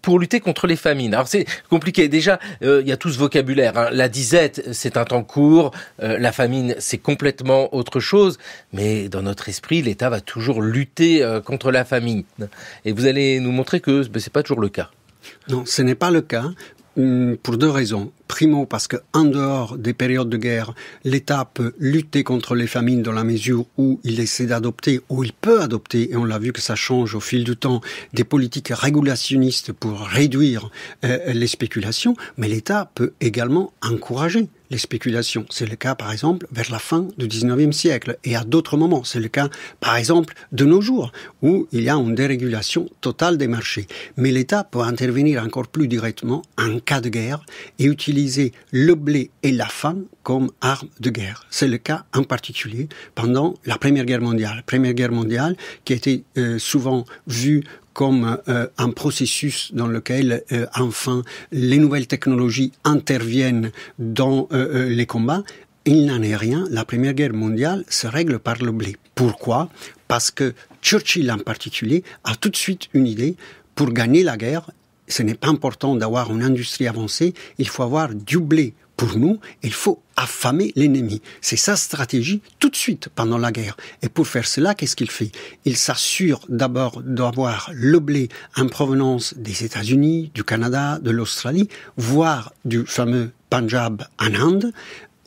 pour lutter contre les famines. Alors c'est compliqué. Déjà, il y a tout ce vocabulaire. La disette, c'est un temps court. La famine, c'est complètement autre chose. Mais dans notre esprit, l'État va toujours lutter contre la famine. Et vous allez nous montrer que c'est pas toujours le cas. Non, ce n'est pas le cas, pour deux raisons. Primo, parce qu'en dehors des périodes de guerre, l'État peut lutter contre les famines dans la mesure où il essaie d'adopter, ou il peut adopter, et on l'a vu que ça change au fil du temps, des politiques régulationnistes pour réduire les spéculations, mais l'État peut également encourager les spéculations. C'est le cas, par exemple, vers la fin du 19e siècle, et à d'autres moments. C'est le cas, par exemple, de nos jours, où il y a une dérégulation totale des marchés. Mais l'État peut intervenir encore plus directement en cas de guerre et utiliser le blé et la faim comme armes de guerre. C'est le cas en particulier pendant la Première Guerre mondiale. Première Guerre mondiale qui a été souvent vue comme un processus dans lequel, enfin, les nouvelles technologies interviennent dans les combats. Il n'en est rien. La Première Guerre mondiale se règle par le blé. Pourquoi? Parce que Churchill, en particulier, a tout de suite une idée. Pour gagner la guerre, ce n'est pas important d'avoir une industrie avancée, il faut avoir du blé. Pour nous, il faut affamer l'ennemi. C'est sa stratégie tout de suite pendant la guerre. Et pour faire cela, qu'est-ce qu'il fait? Il s'assure d'abord d'avoir le blé en provenance des États-Unis, du Canada, de l'Australie, voire du fameux Punjab en Inde,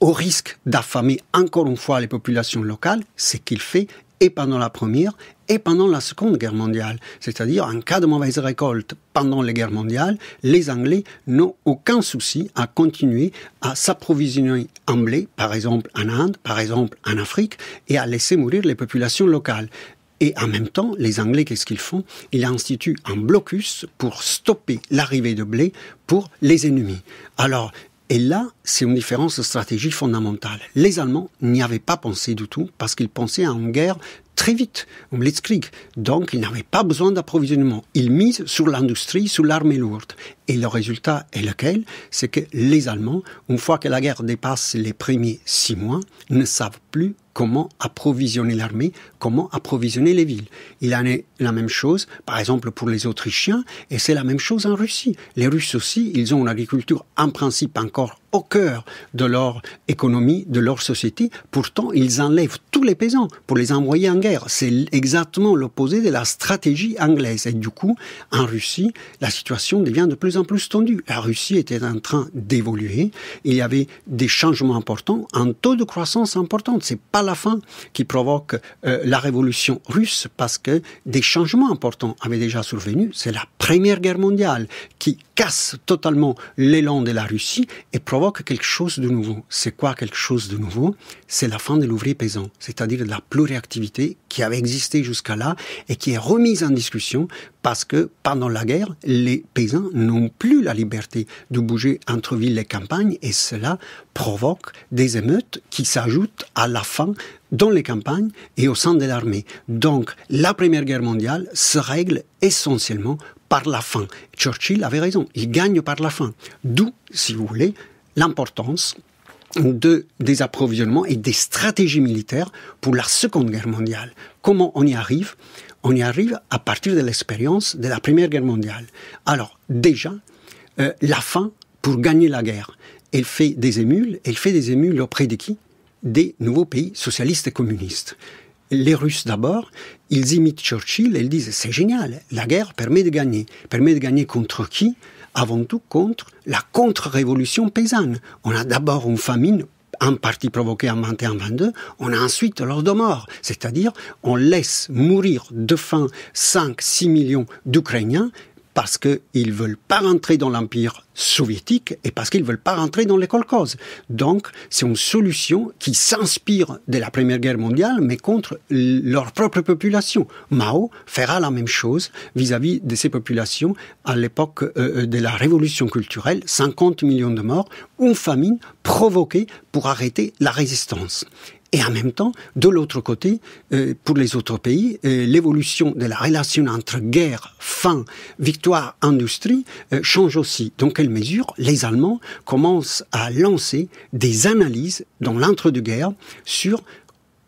au risque d'affamer encore une fois les populations locales, c'est qu'il fait et pendant la Première et pendant la Seconde Guerre mondiale. C'est-à-dire, en cas de mauvaise récolte pendant les guerres mondiales, les Anglais n'ont aucun souci à continuer à s'approvisionner en blé, par exemple en Inde, par exemple en Afrique, et à laisser mourir les populations locales. Et en même temps, les Anglais, qu'est-ce qu'ils font? Ils instituent un blocus pour stopper l'arrivée de blé pour les ennemis. Alors, et là, c'est une différence de stratégie fondamentale. Les Allemands n'y avaient pas pensé du tout, parce qu'ils pensaient à une guerre très vite, un blitzkrieg. Donc, ils n'avaient pas besoin d'approvisionnement. Ils misent sur l'industrie, sur l'armée lourde. Et le résultat est lequel? C'est que les Allemands, une fois que la guerre dépasse les premiers 6 mois, ne savent plus comment approvisionner l'armée, comment approvisionner les villes. Il en est la même chose, par exemple, pour les Autrichiens, et c'est la même chose en Russie. Les Russes aussi, ils ont une agriculture en principe encore au cœur de leur économie, de leur société. Pourtant, ils enlèvent tous les paysans pour les envoyer en guerre. C'est exactement l'opposé de la stratégie anglaise. Et du coup, en Russie, la situation devient de plus en plus tendue. La Russie était en train d'évoluer. Il y avait des changements importants, un taux de croissance important. C'est pas la fin qui provoque la révolution russe, parce que des changements importants avaient déjà survenu. C'est la Première Guerre mondiale qui casse totalement l'élan de la Russie et provoque quelque chose de nouveau. C'est quoi quelque chose de nouveau? C'est la fin de l'ouvrier paysan, c'est-à-dire de la pluriactivité qui avait existé jusqu'à là et qui est remise en discussion parce que pendant la guerre, les paysans n'ont plus la liberté de bouger entre villes et campagnes, et cela provoque des émeutes qui s'ajoutent à la faim dans les campagnes et au sein de l'armée. Donc, la Première Guerre mondiale se règle essentiellement par la faim. Churchill avait raison, il gagne par la faim. D'où, si vous voulez, l'importance des approvisionnements et des stratégies militaires pour la Seconde Guerre mondiale. Comment on y arrive ? On y arrive à partir de l'expérience de la Première Guerre mondiale. Alors, déjà, la fin pour gagner la guerre. Elle fait des émules auprès de qui ? Des nouveaux pays socialistes et communistes. Les Russes d'abord, ils imitent Churchill et ils disent « c'est génial, la guerre permet de gagner. Permet de gagner contre qui ? Avant tout contre la contre-révolution paysanne. On a d'abord une famine en partie provoquée en 21-22, on a ensuite l'Holodomor, c'est-à-dire on laisse mourir de faim 5-6 millions d'Ukrainiens parce qu'ils ne veulent pas rentrer dans l'Empire soviétique et parce qu'ils ne veulent pas rentrer dans les kolkhozes. Donc, c'est une solution qui s'inspire de la Première Guerre mondiale, mais contre leur propre population. Mao fera la même chose vis-à-vis de ces populations à l'époque de la Révolution culturelle, 50 millions de morts, une famine provoquée pour arrêter la résistance. Et en même temps, de l'autre côté, pour les autres pays, l'évolution de la relation entre guerre, faim, victoire, industrie change aussi. Dans quelle mesure les Allemands commencent à lancer des analyses dans l'entre-deux-guerres sur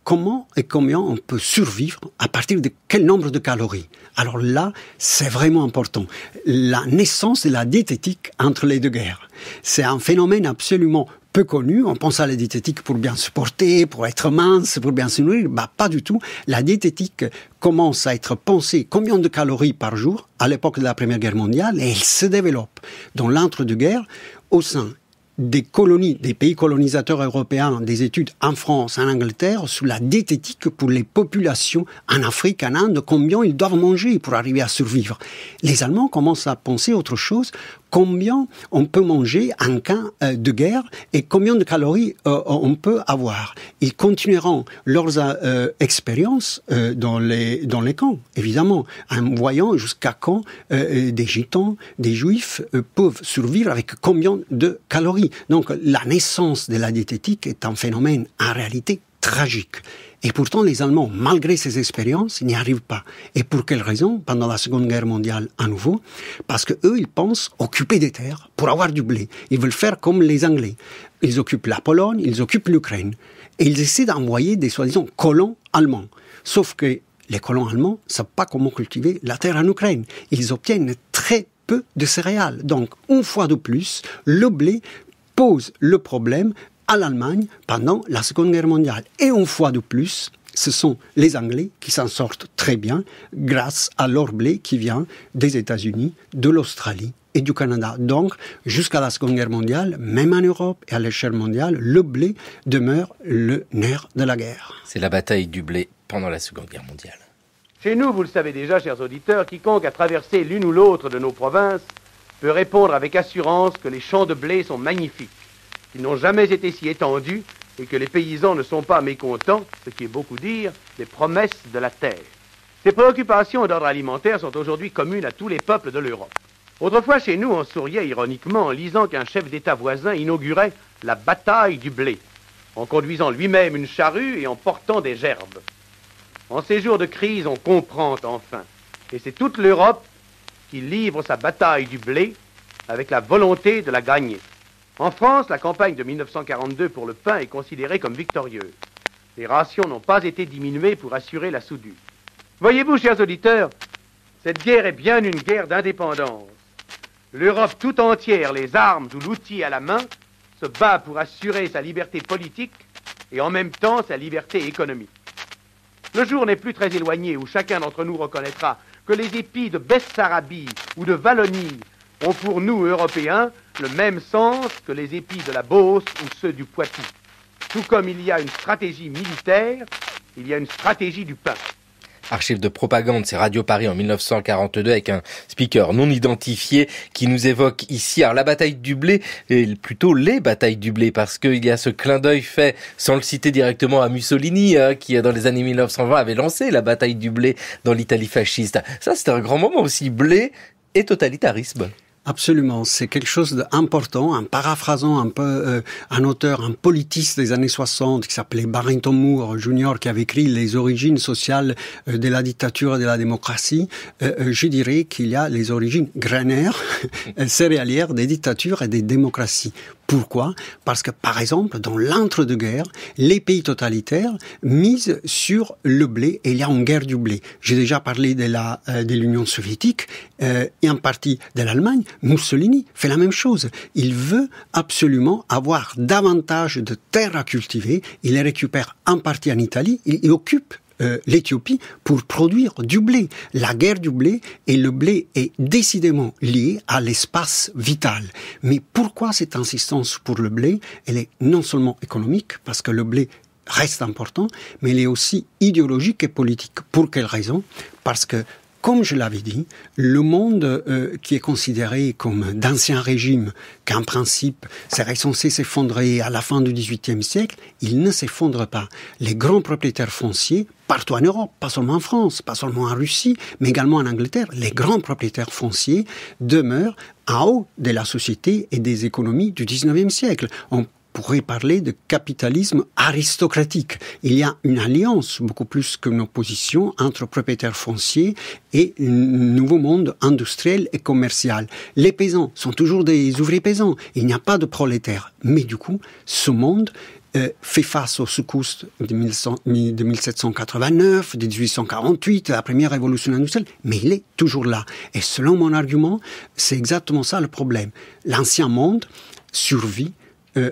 comment et combien on peut survivre à partir de quel nombre de calories. Alors là, c'est vraiment important. La naissance de la diététique entre les deux guerres. C'est un phénomène absolument peu connu. On pense à la diététique pour bien se porter, pour être mince, pour bien se nourrir. Pas du tout. La diététique commence à être pensée combien de calories par jour à l'époque de la Première Guerre mondiale et elle se développe dans l'entre-deux-guerres au sein des colonies, des pays colonisateurs européens, des études en France, en Angleterre, sur la diététique pour les populations en Afrique, en Inde, combien ils doivent manger pour arriver à survivre. Les Allemands commencent à penser autre chose, combien on peut manger en cas de guerre et combien de calories on peut avoir. Ils continueront leurs expériences dans les camps, évidemment, en voyant jusqu'à quand des gitans, des juifs peuvent survivre avec combien de calories. Donc la naissance de la diététique est un phénomène en réalité tragique. Et pourtant, les Allemands, malgré ces expériences, n'y arrivent pas. Et pour quelle raison ? Pendant la Seconde Guerre mondiale, à nouveau, parce que eux, ils pensent occuper des terres pour avoir du blé. Ils veulent faire comme les Anglais. Ils occupent la Pologne, ils occupent l'Ukraine. Et ils essaient d'envoyer des soi-disant colons allemands. Sauf que les colons allemands ne savent pas comment cultiver la terre en Ukraine. Ils obtiennent très peu de céréales. Donc, une fois de plus, le blé pose le problème à l'Allemagne pendant la Seconde Guerre mondiale. Et une fois de plus, ce sont les Anglais qui s'en sortent très bien grâce à leur blé qui vient des États-Unis, de l'Australie et du Canada. Donc, jusqu'à la Seconde Guerre mondiale, même en Europe et à l'échelle mondiale, le blé demeure le nerf de la guerre. C'est la bataille du blé pendant la Seconde Guerre mondiale. Chez nous, vous le savez déjà, chers auditeurs, quiconque a traversé l'une ou l'autre de nos provinces peut répondre avec assurance que les champs de blé sont magnifiques, qu'ils n'ont jamais été si étendus et que les paysans ne sont pas mécontents, ce qui est beaucoup dire, des promesses de la terre. Ces préoccupations d'ordre alimentaire sont aujourd'hui communes à tous les peuples de l'Europe. Autrefois, chez nous, on souriait ironiquement en lisant qu'un chef d'État voisin inaugurait la bataille du blé, en conduisant lui-même une charrue et en portant des gerbes. En ces jours de crise, on comprend enfin, et c'est toute l'Europe qui livre sa bataille du blé avec la volonté de la gagner. En France, la campagne de 1942 pour le pain est considérée comme victorieuse. Les rations n'ont pas été diminuées pour assurer la soudure. Voyez-vous, chers auditeurs, cette guerre est bien une guerre d'indépendance. L'Europe tout entière, les armes ou l'outil à la main, se bat pour assurer sa liberté politique et en même temps sa liberté économique. Le jour n'est plus très éloigné où chacun d'entre nous reconnaîtra que les épis de Bessarabie ou de Wallonie ont pour nous, Européens, le même sens que les épis de la Beauce ou ceux du Poitou. Tout comme il y a une stratégie militaire, il y a une stratégie du pain. Archive de propagande, c'est Radio Paris en 1942 avec un speaker non identifié qui nous évoque ici alors la bataille du blé, et plutôt les batailles du blé, parce qu'il y a ce clin d'œil fait, sans le citer directement, à Mussolini, qui dans les années 1920 avait lancé la bataille du blé dans l'Italie fasciste. Ça, c'était un grand moment aussi, blé et totalitarisme. Absolument, c'est quelque chose d'important. En paraphrasant un peu un auteur, un politiste des années 60 qui s'appelait Barrington Moore Jr., qui avait écrit les origines sociales de la dictature et de la démocratie, je dirais qu'il y a les origines grainaires, céréalières des dictatures et des démocraties. Pourquoi ? Parce que, par exemple, dans l'entre-deux-guerres, les pays totalitaires misent sur le blé et il y a une guerre du blé. J'ai déjà parlé de l'Union soviétique et en partie de l'Allemagne. Mussolini fait la même chose. Il veut absolument avoir davantage de terres à cultiver. Il les récupère en partie en Italie. Il occupe l'Éthiopie pour produire du blé. La guerre du blé et le blé est décidément lié à l'espace vital. Mais pourquoi cette insistance pour le blé ? Elle est non seulement économique, parce que le blé reste important, mais elle est aussi idéologique et politique. Pour quelle raison ? Parce que, comme je l'avais dit, le monde qui est considéré comme d'ancien régime, qu'en principe serait censé s'effondrer à la fin du XVIIIe siècle, il ne s'effondre pas. Les grands propriétaires fonciers, partout en Europe, pas seulement en France, pas seulement en Russie, mais également en Angleterre, les grands propriétaires fonciers demeurent en haut de la société et des économies du XIXe siècle. On pourrait parler de capitalisme aristocratique. Il y a une alliance, beaucoup plus qu'une opposition, entre propriétaires fonciers et un nouveau monde industriel et commercial. Les paysans sont toujours des ouvriers paysans. Il n'y a pas de prolétaires. Mais du coup, ce monde fait face aux secousses de 1789, de 1848, de la première révolution industrielle, mais il est toujours là. Et selon mon argument, c'est exactement ça le problème. L'ancien monde survit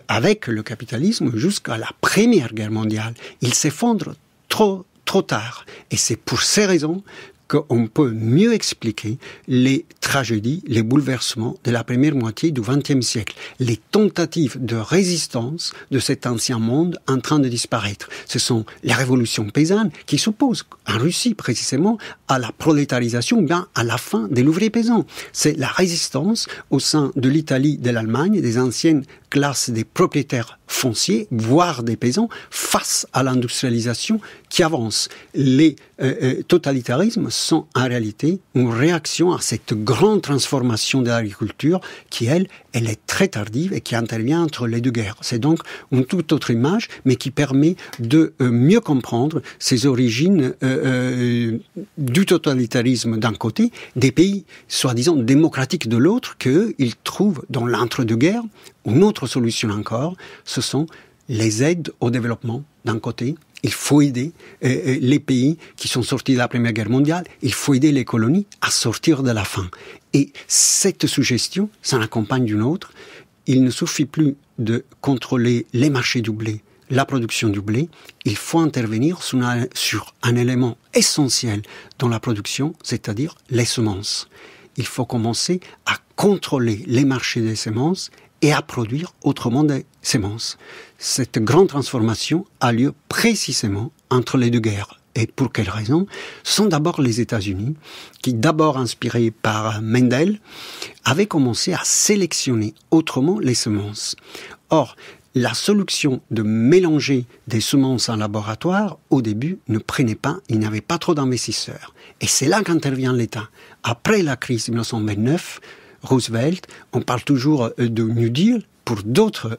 avec le capitalisme jusqu'à la Première Guerre mondiale. Il s'effondre trop tard. Et c'est pour ces raisons qu'on peut mieux expliquer les tragédies, les bouleversements de la première moitié du XXe siècle, les tentatives de résistance de cet ancien monde en train de disparaître. Ce sont les révolutions paysannes qui s'opposent, en Russie précisément, à la prolétarisation ou bien à la fin de l'ouvrier paysan. C'est la résistance au sein de l'Italie, de l'Allemagne, des anciennes classes des propriétaires fonciers, voire des paysans, face à l'industrialisation qui avance. Les totalitarismes sont en réalité une réaction à cette grande transformation de l'agriculture qui, elle est très tardive et qui intervient entre les deux guerres. C'est donc une toute autre image, mais qui permet de mieux comprendre ces origines du totalitarisme d'un côté, des pays soi-disant démocratiques de l'autre, qu'ils trouvent dans l'entre-deux-guerres. Une autre solution encore, ce sont les aides au développement d'un côté. Il faut aider les pays qui sont sortis de la Première Guerre mondiale, il faut aider les colonies à sortir de la faim. Et cette suggestion s'en accompagne d'une autre. Il ne suffit plus de contrôler les marchés du blé, la production du blé, il faut intervenir sur un élément essentiel dans la production, c'est-à-dire les semences. Il faut commencer à contrôler les marchés des semences et à produire autrement des semences. Cette grande transformation a lieu précisément entre les deux guerres. Et pour quelles raisons ? Ce sont d'abord les États-Unis, qui, d'abord inspirés par Mendel, avaient commencé à sélectionner autrement les semences. Or, la solution de mélanger des semences en laboratoire, au début, ne prenait pas, il n'y avait pas trop d'investisseurs. Et c'est là qu'intervient l'État. Après la crise de 1929, Roosevelt, on parle toujours de New Deal pour d'autres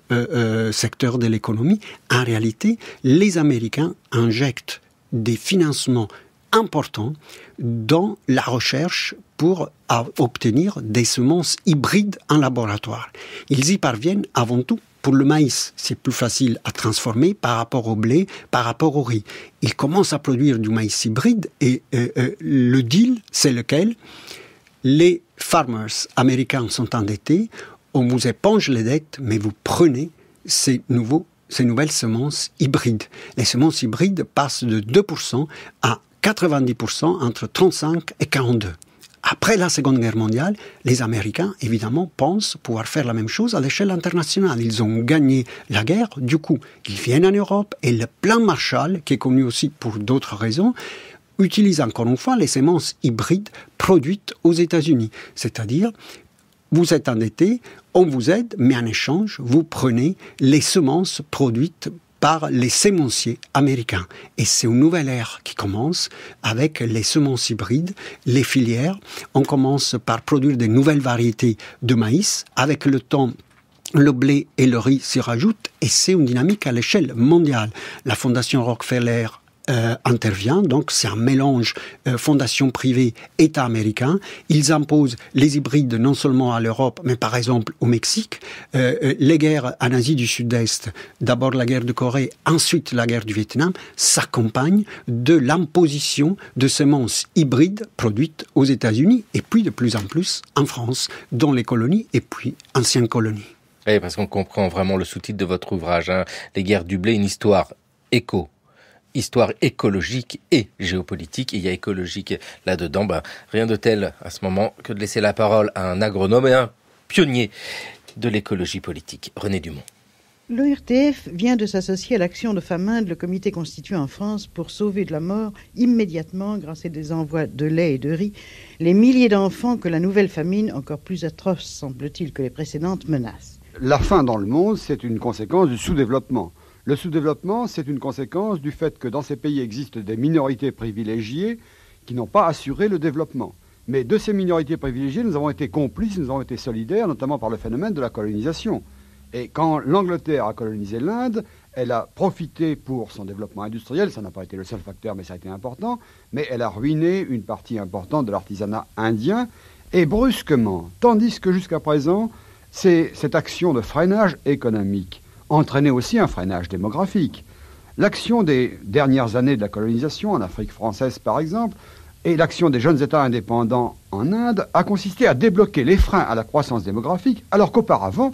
secteurs de l'économie. En réalité, les Américains injectent des financements importants dans la recherche pour obtenir des semences hybrides en laboratoire. Ils y parviennent avant tout. Pour le maïs, c'est plus facile à transformer par rapport au blé, par rapport au riz. Ils commencent à produire du maïs hybride et le deal, c'est lequel ? Les farmers américains sont endettés, on vous éponge les dettes, mais vous prenez ces nouvelles semences hybrides. Les semences hybrides passent de 2% à 90% entre 35 et 42. Après la Seconde Guerre mondiale, les Américains, évidemment, pensent pouvoir faire la même chose à l'échelle internationale. Ils ont gagné la guerre, du coup, ils viennent en Europe et le plan Marshall, qui est connu aussi pour d'autres raisons, utilise encore une fois les semences hybrides produites aux États-Unis. C'est-à-dire, vous êtes endetté, on vous aide, mais en échange, vous prenez les semences produites par les semenciers américains. Et c'est une nouvelle ère qui commence avec les semences hybrides, les filières. On commence par produire de nouvelles variétés de maïs. Avec le temps, le blé et le riz s'y rajoutent et c'est une dynamique à l'échelle mondiale. La Fondation Rockefeller intervient, donc c'est un mélange fondation privée, État américain. Ils imposent les hybrides non seulement à l'Europe, mais par exemple au Mexique. Les guerres en Asie du Sud-Est, d'abord la guerre de Corée, ensuite la guerre du Vietnam, s'accompagnent de l'imposition de semences hybrides produites aux États-Unis et puis de plus en plus en France, dans les colonies et puis anciennes colonies. Oui, parce qu'on comprend vraiment le sous-titre de votre ouvrage, hein. Les guerres du blé, une histoire histoire écologique et géopolitique. Et il y a écologique là-dedans. Rien de tel à ce moment que de laisser la parole à un agronome et un pionnier de l'écologie politique, René Dumont. L'ORTF vient de s'associer à l'action de Faminde, le comité constitué en France pour sauver de la mort immédiatement, grâce à des envois de lait et de riz, les milliers d'enfants que la nouvelle famine, encore plus atroce semble-t-il que les précédentes, menace. La faim dans le monde, c'est une conséquence du sous-développement. Le sous-développement, c'est une conséquence du fait que dans ces pays existent des minorités privilégiées qui n'ont pas assuré le développement. Mais de ces minorités privilégiées, nous avons été complices, nous avons été solidaires, notamment par le phénomène de la colonisation. Et quand l'Angleterre a colonisé l'Inde, elle a profité pour son développement industriel, ça n'a pas été le seul facteur, mais ça a été important, mais elle a ruiné une partie importante de l'artisanat indien, et brusquement, tandis que jusqu'à présent, c'est cette action de freinage économique entraînait aussi un freinage démographique. L'action des dernières années de la colonisation, en Afrique française par exemple, et l'action des jeunes États indépendants en Inde a consisté à débloquer les freins à la croissance démographique, alors qu'auparavant,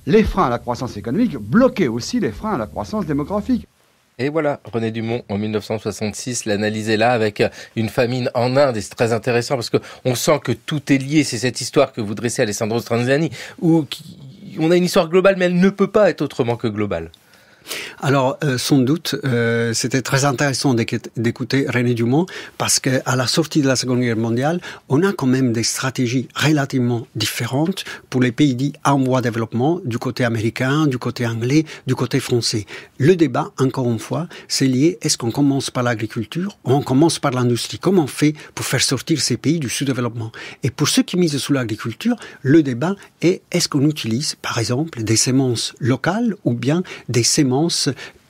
les freins à la croissance économique bloquaient aussi les freins à la croissance démographique. Et voilà, René Dumont, en 1966, l'analyse est là avec une famine en Inde. Et c'est très intéressant parce qu'on sent que tout est lié. C'est cette histoire que vous dressez, Alessandro Stranzani, où on a une histoire globale, mais elle ne peut pas être autrement que globale. Alors, sans doute, c'était très intéressant d'écouter René Dumont parce qu'à la sortie de la Seconde Guerre mondiale, on a quand même des stratégies relativement différentes pour les pays dits en voie de développement, du côté américain, du côté anglais, du côté français. Le débat, encore une fois, c'est lié, est-ce qu'on commence par l'agriculture ou on commence par l'industrie? Comment on fait pour faire sortir ces pays du sous-développement? Et pour ceux qui misent sur l'agriculture, le débat est, est-ce qu'on utilise, par exemple, des semences locales ou bien des semences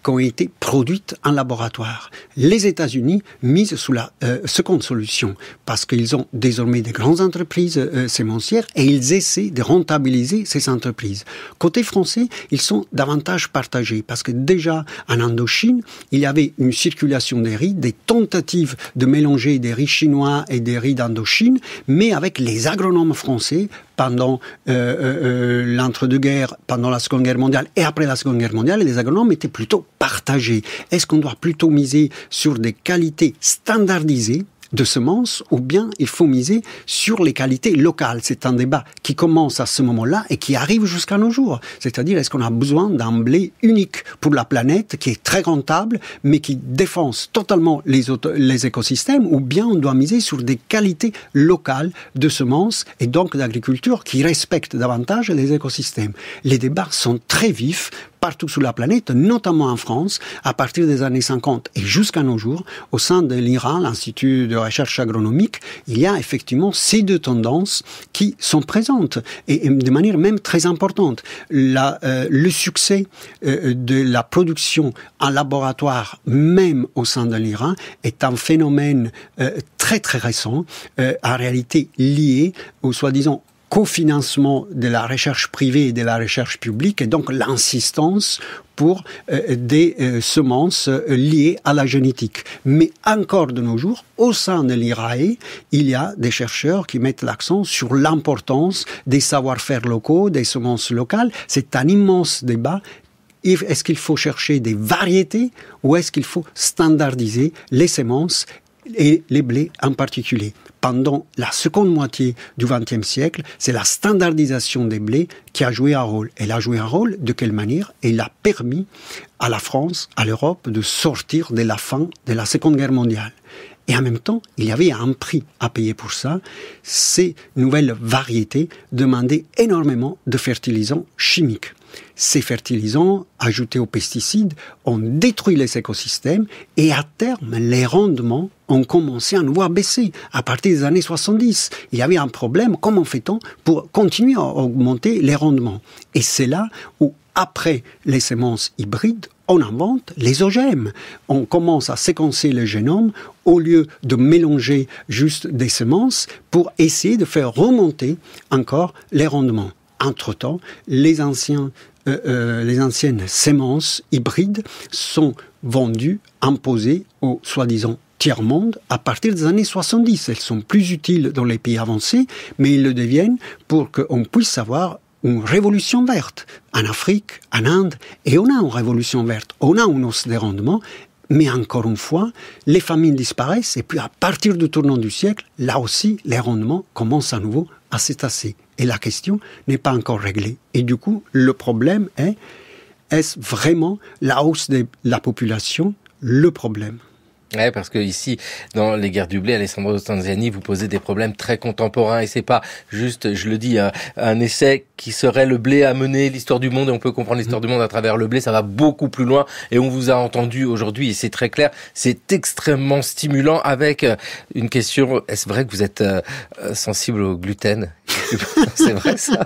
qui ont été produites en laboratoire. Les États-Unis misent sur la seconde solution parce qu'ils ont désormais des grandes entreprises sémencières et ils essaient de rentabiliser ces entreprises. Côté français, ils sont davantage partagés parce que déjà en Indochine, il y avait une circulation des riz, des tentatives de mélanger des riz chinois et des riz d'Indochine, mais avec les agronomes français pendant l'entre-deux-guerres, pendant la Seconde Guerre mondiale et après la Seconde Guerre mondiale, les agronomes étaient plutôt partagés. Est-ce qu'on doit plutôt miser sur des qualités standardisées de semences ou bien il faut miser sur les qualités locales? C'est un débat qui commence à ce moment-là et qui arrive jusqu'à nos jours. C'est-à-dire, est-ce qu'on a besoin d'un blé unique pour la planète qui est très rentable mais qui défonce totalement les écosystèmes, ou bien on doit miser sur des qualités locales de semences et donc d'agriculture qui respectent davantage les écosystèmes? Les débats sont très vifs partout sur la planète, notamment en France, à partir des années 50 et jusqu'à nos jours, au sein de l'INRA, l'Institut de recherche agronomique, il y a effectivement ces deux tendances qui sont présentes et de manière même très importante. Le succès de la production en laboratoire, même au sein de l'INRA, est un phénomène très très récent, en réalité lié au soi-disant cofinancement de la recherche privée et de la recherche publique, et donc l'insistance pour des semences liées à la génétique. Mais encore de nos jours, au sein de l'IRAE, il y a des chercheurs qui mettent l'accent sur l'importance des savoir-faire locaux, des semences locales. C'est un immense débat. Est-ce qu'il faut chercher des variétés ou est-ce qu'il faut standardiser les semences et les blés en particulier? Pendant la seconde moitié du XXe siècle, c'est la standardisation des blés qui a joué un rôle. Elle a joué un rôle de quelle manière? Elle a permis à la France, à l'Europe, de sortir de la fin de la Seconde Guerre mondiale. Et en même temps, il y avait un prix à payer pour ça. Ces nouvelles variétés demandaient énormément de fertilisants chimiques. Ces fertilisants, ajoutés aux pesticides, ont détruit les écosystèmes et à terme, les rendements ont commencé à nouveau à baisser. À partir des années 70, il y avait un problème. Comment fait-on pour continuer à augmenter les rendements? Et c'est là où, après les semences hybrides, on invente les OGM. On commence à séquencer le génome au lieu de mélanger juste des semences pour essayer de faire remonter encore les rendements. Entre-temps, les anciennes semences hybrides sont vendues, imposées aux soi-disant tiers-monde à partir des années 70. Elles sont plus utiles dans les pays avancés, mais ils le deviennent pour qu'on puisse avoir une révolution verte. En Afrique, en Inde, et on a une révolution verte, on a une hausse des rendements, mais encore une fois, les famines disparaissent, et puis à partir du tournant du siècle, là aussi, les rendements commencent à nouveau à s'étasser. Et la question n'est pas encore réglée. Et du coup, le problème est-ce vraiment la hausse de la population le problème ? Ouais, parce que ici, dans les guerres du blé, Alessandro Stanziani, vous posez des problèmes très contemporains et c'est pas juste, je le dis, un essai qui serait le blé à mener l'histoire du monde et on peut comprendre l'histoire du monde à travers le blé. Ça va beaucoup plus loin et on vous a entendu aujourd'hui et c'est très clair. C'est extrêmement stimulant avec une question. Est-ce vrai que vous êtes sensible au gluten? C'est vrai ça?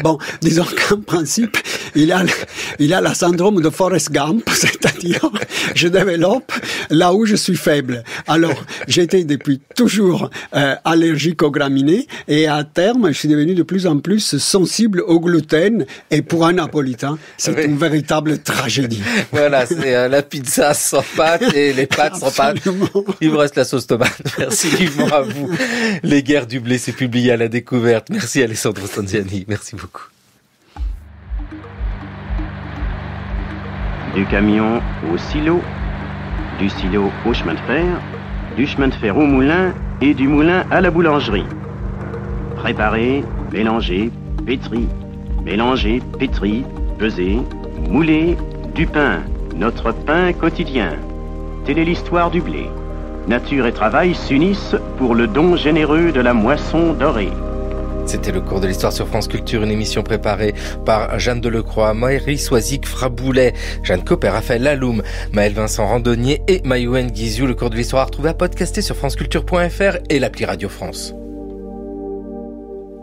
Bon, disons qu'en principe, il a la syndrome de Forrest Gump, c'est-à-dire je développe là où je suis faible. Alors, j'étais depuis toujours allergique aux graminées et à terme, je suis devenu de plus en plus sensible au gluten et pour un Napolitain, c'est une véritable tragédie. Voilà, c'est la pizza sans pâte et les pâtes sans pâte. Il vous reste la sauce tomate. Merci vivement à vous. Les guerres du blé, c'est publié à La Découverte. Merci Alessandro Stanziani. Merci beaucoup. Du camion au silo, du silo au chemin de fer, du chemin de fer au moulin et du moulin à la boulangerie. Préparer, mélanger, pétri, mélanger, pétri, peser, mouler, du pain, notre pain quotidien. Telle est l'histoire du blé. Nature et travail s'unissent pour le don généreux de la moisson dorée. C'était le cours de l'histoire sur France Culture, une émission préparée par Jeanne Delecroix, Maëri Soisic Fraboulet, Jeanne Copper, Raphaël Laloum, Maël Vincent Randonnier et Mayouen Guizou. Le cours de l'histoire à retrouver à podcaster sur franceculture.fr et l'appli Radio France.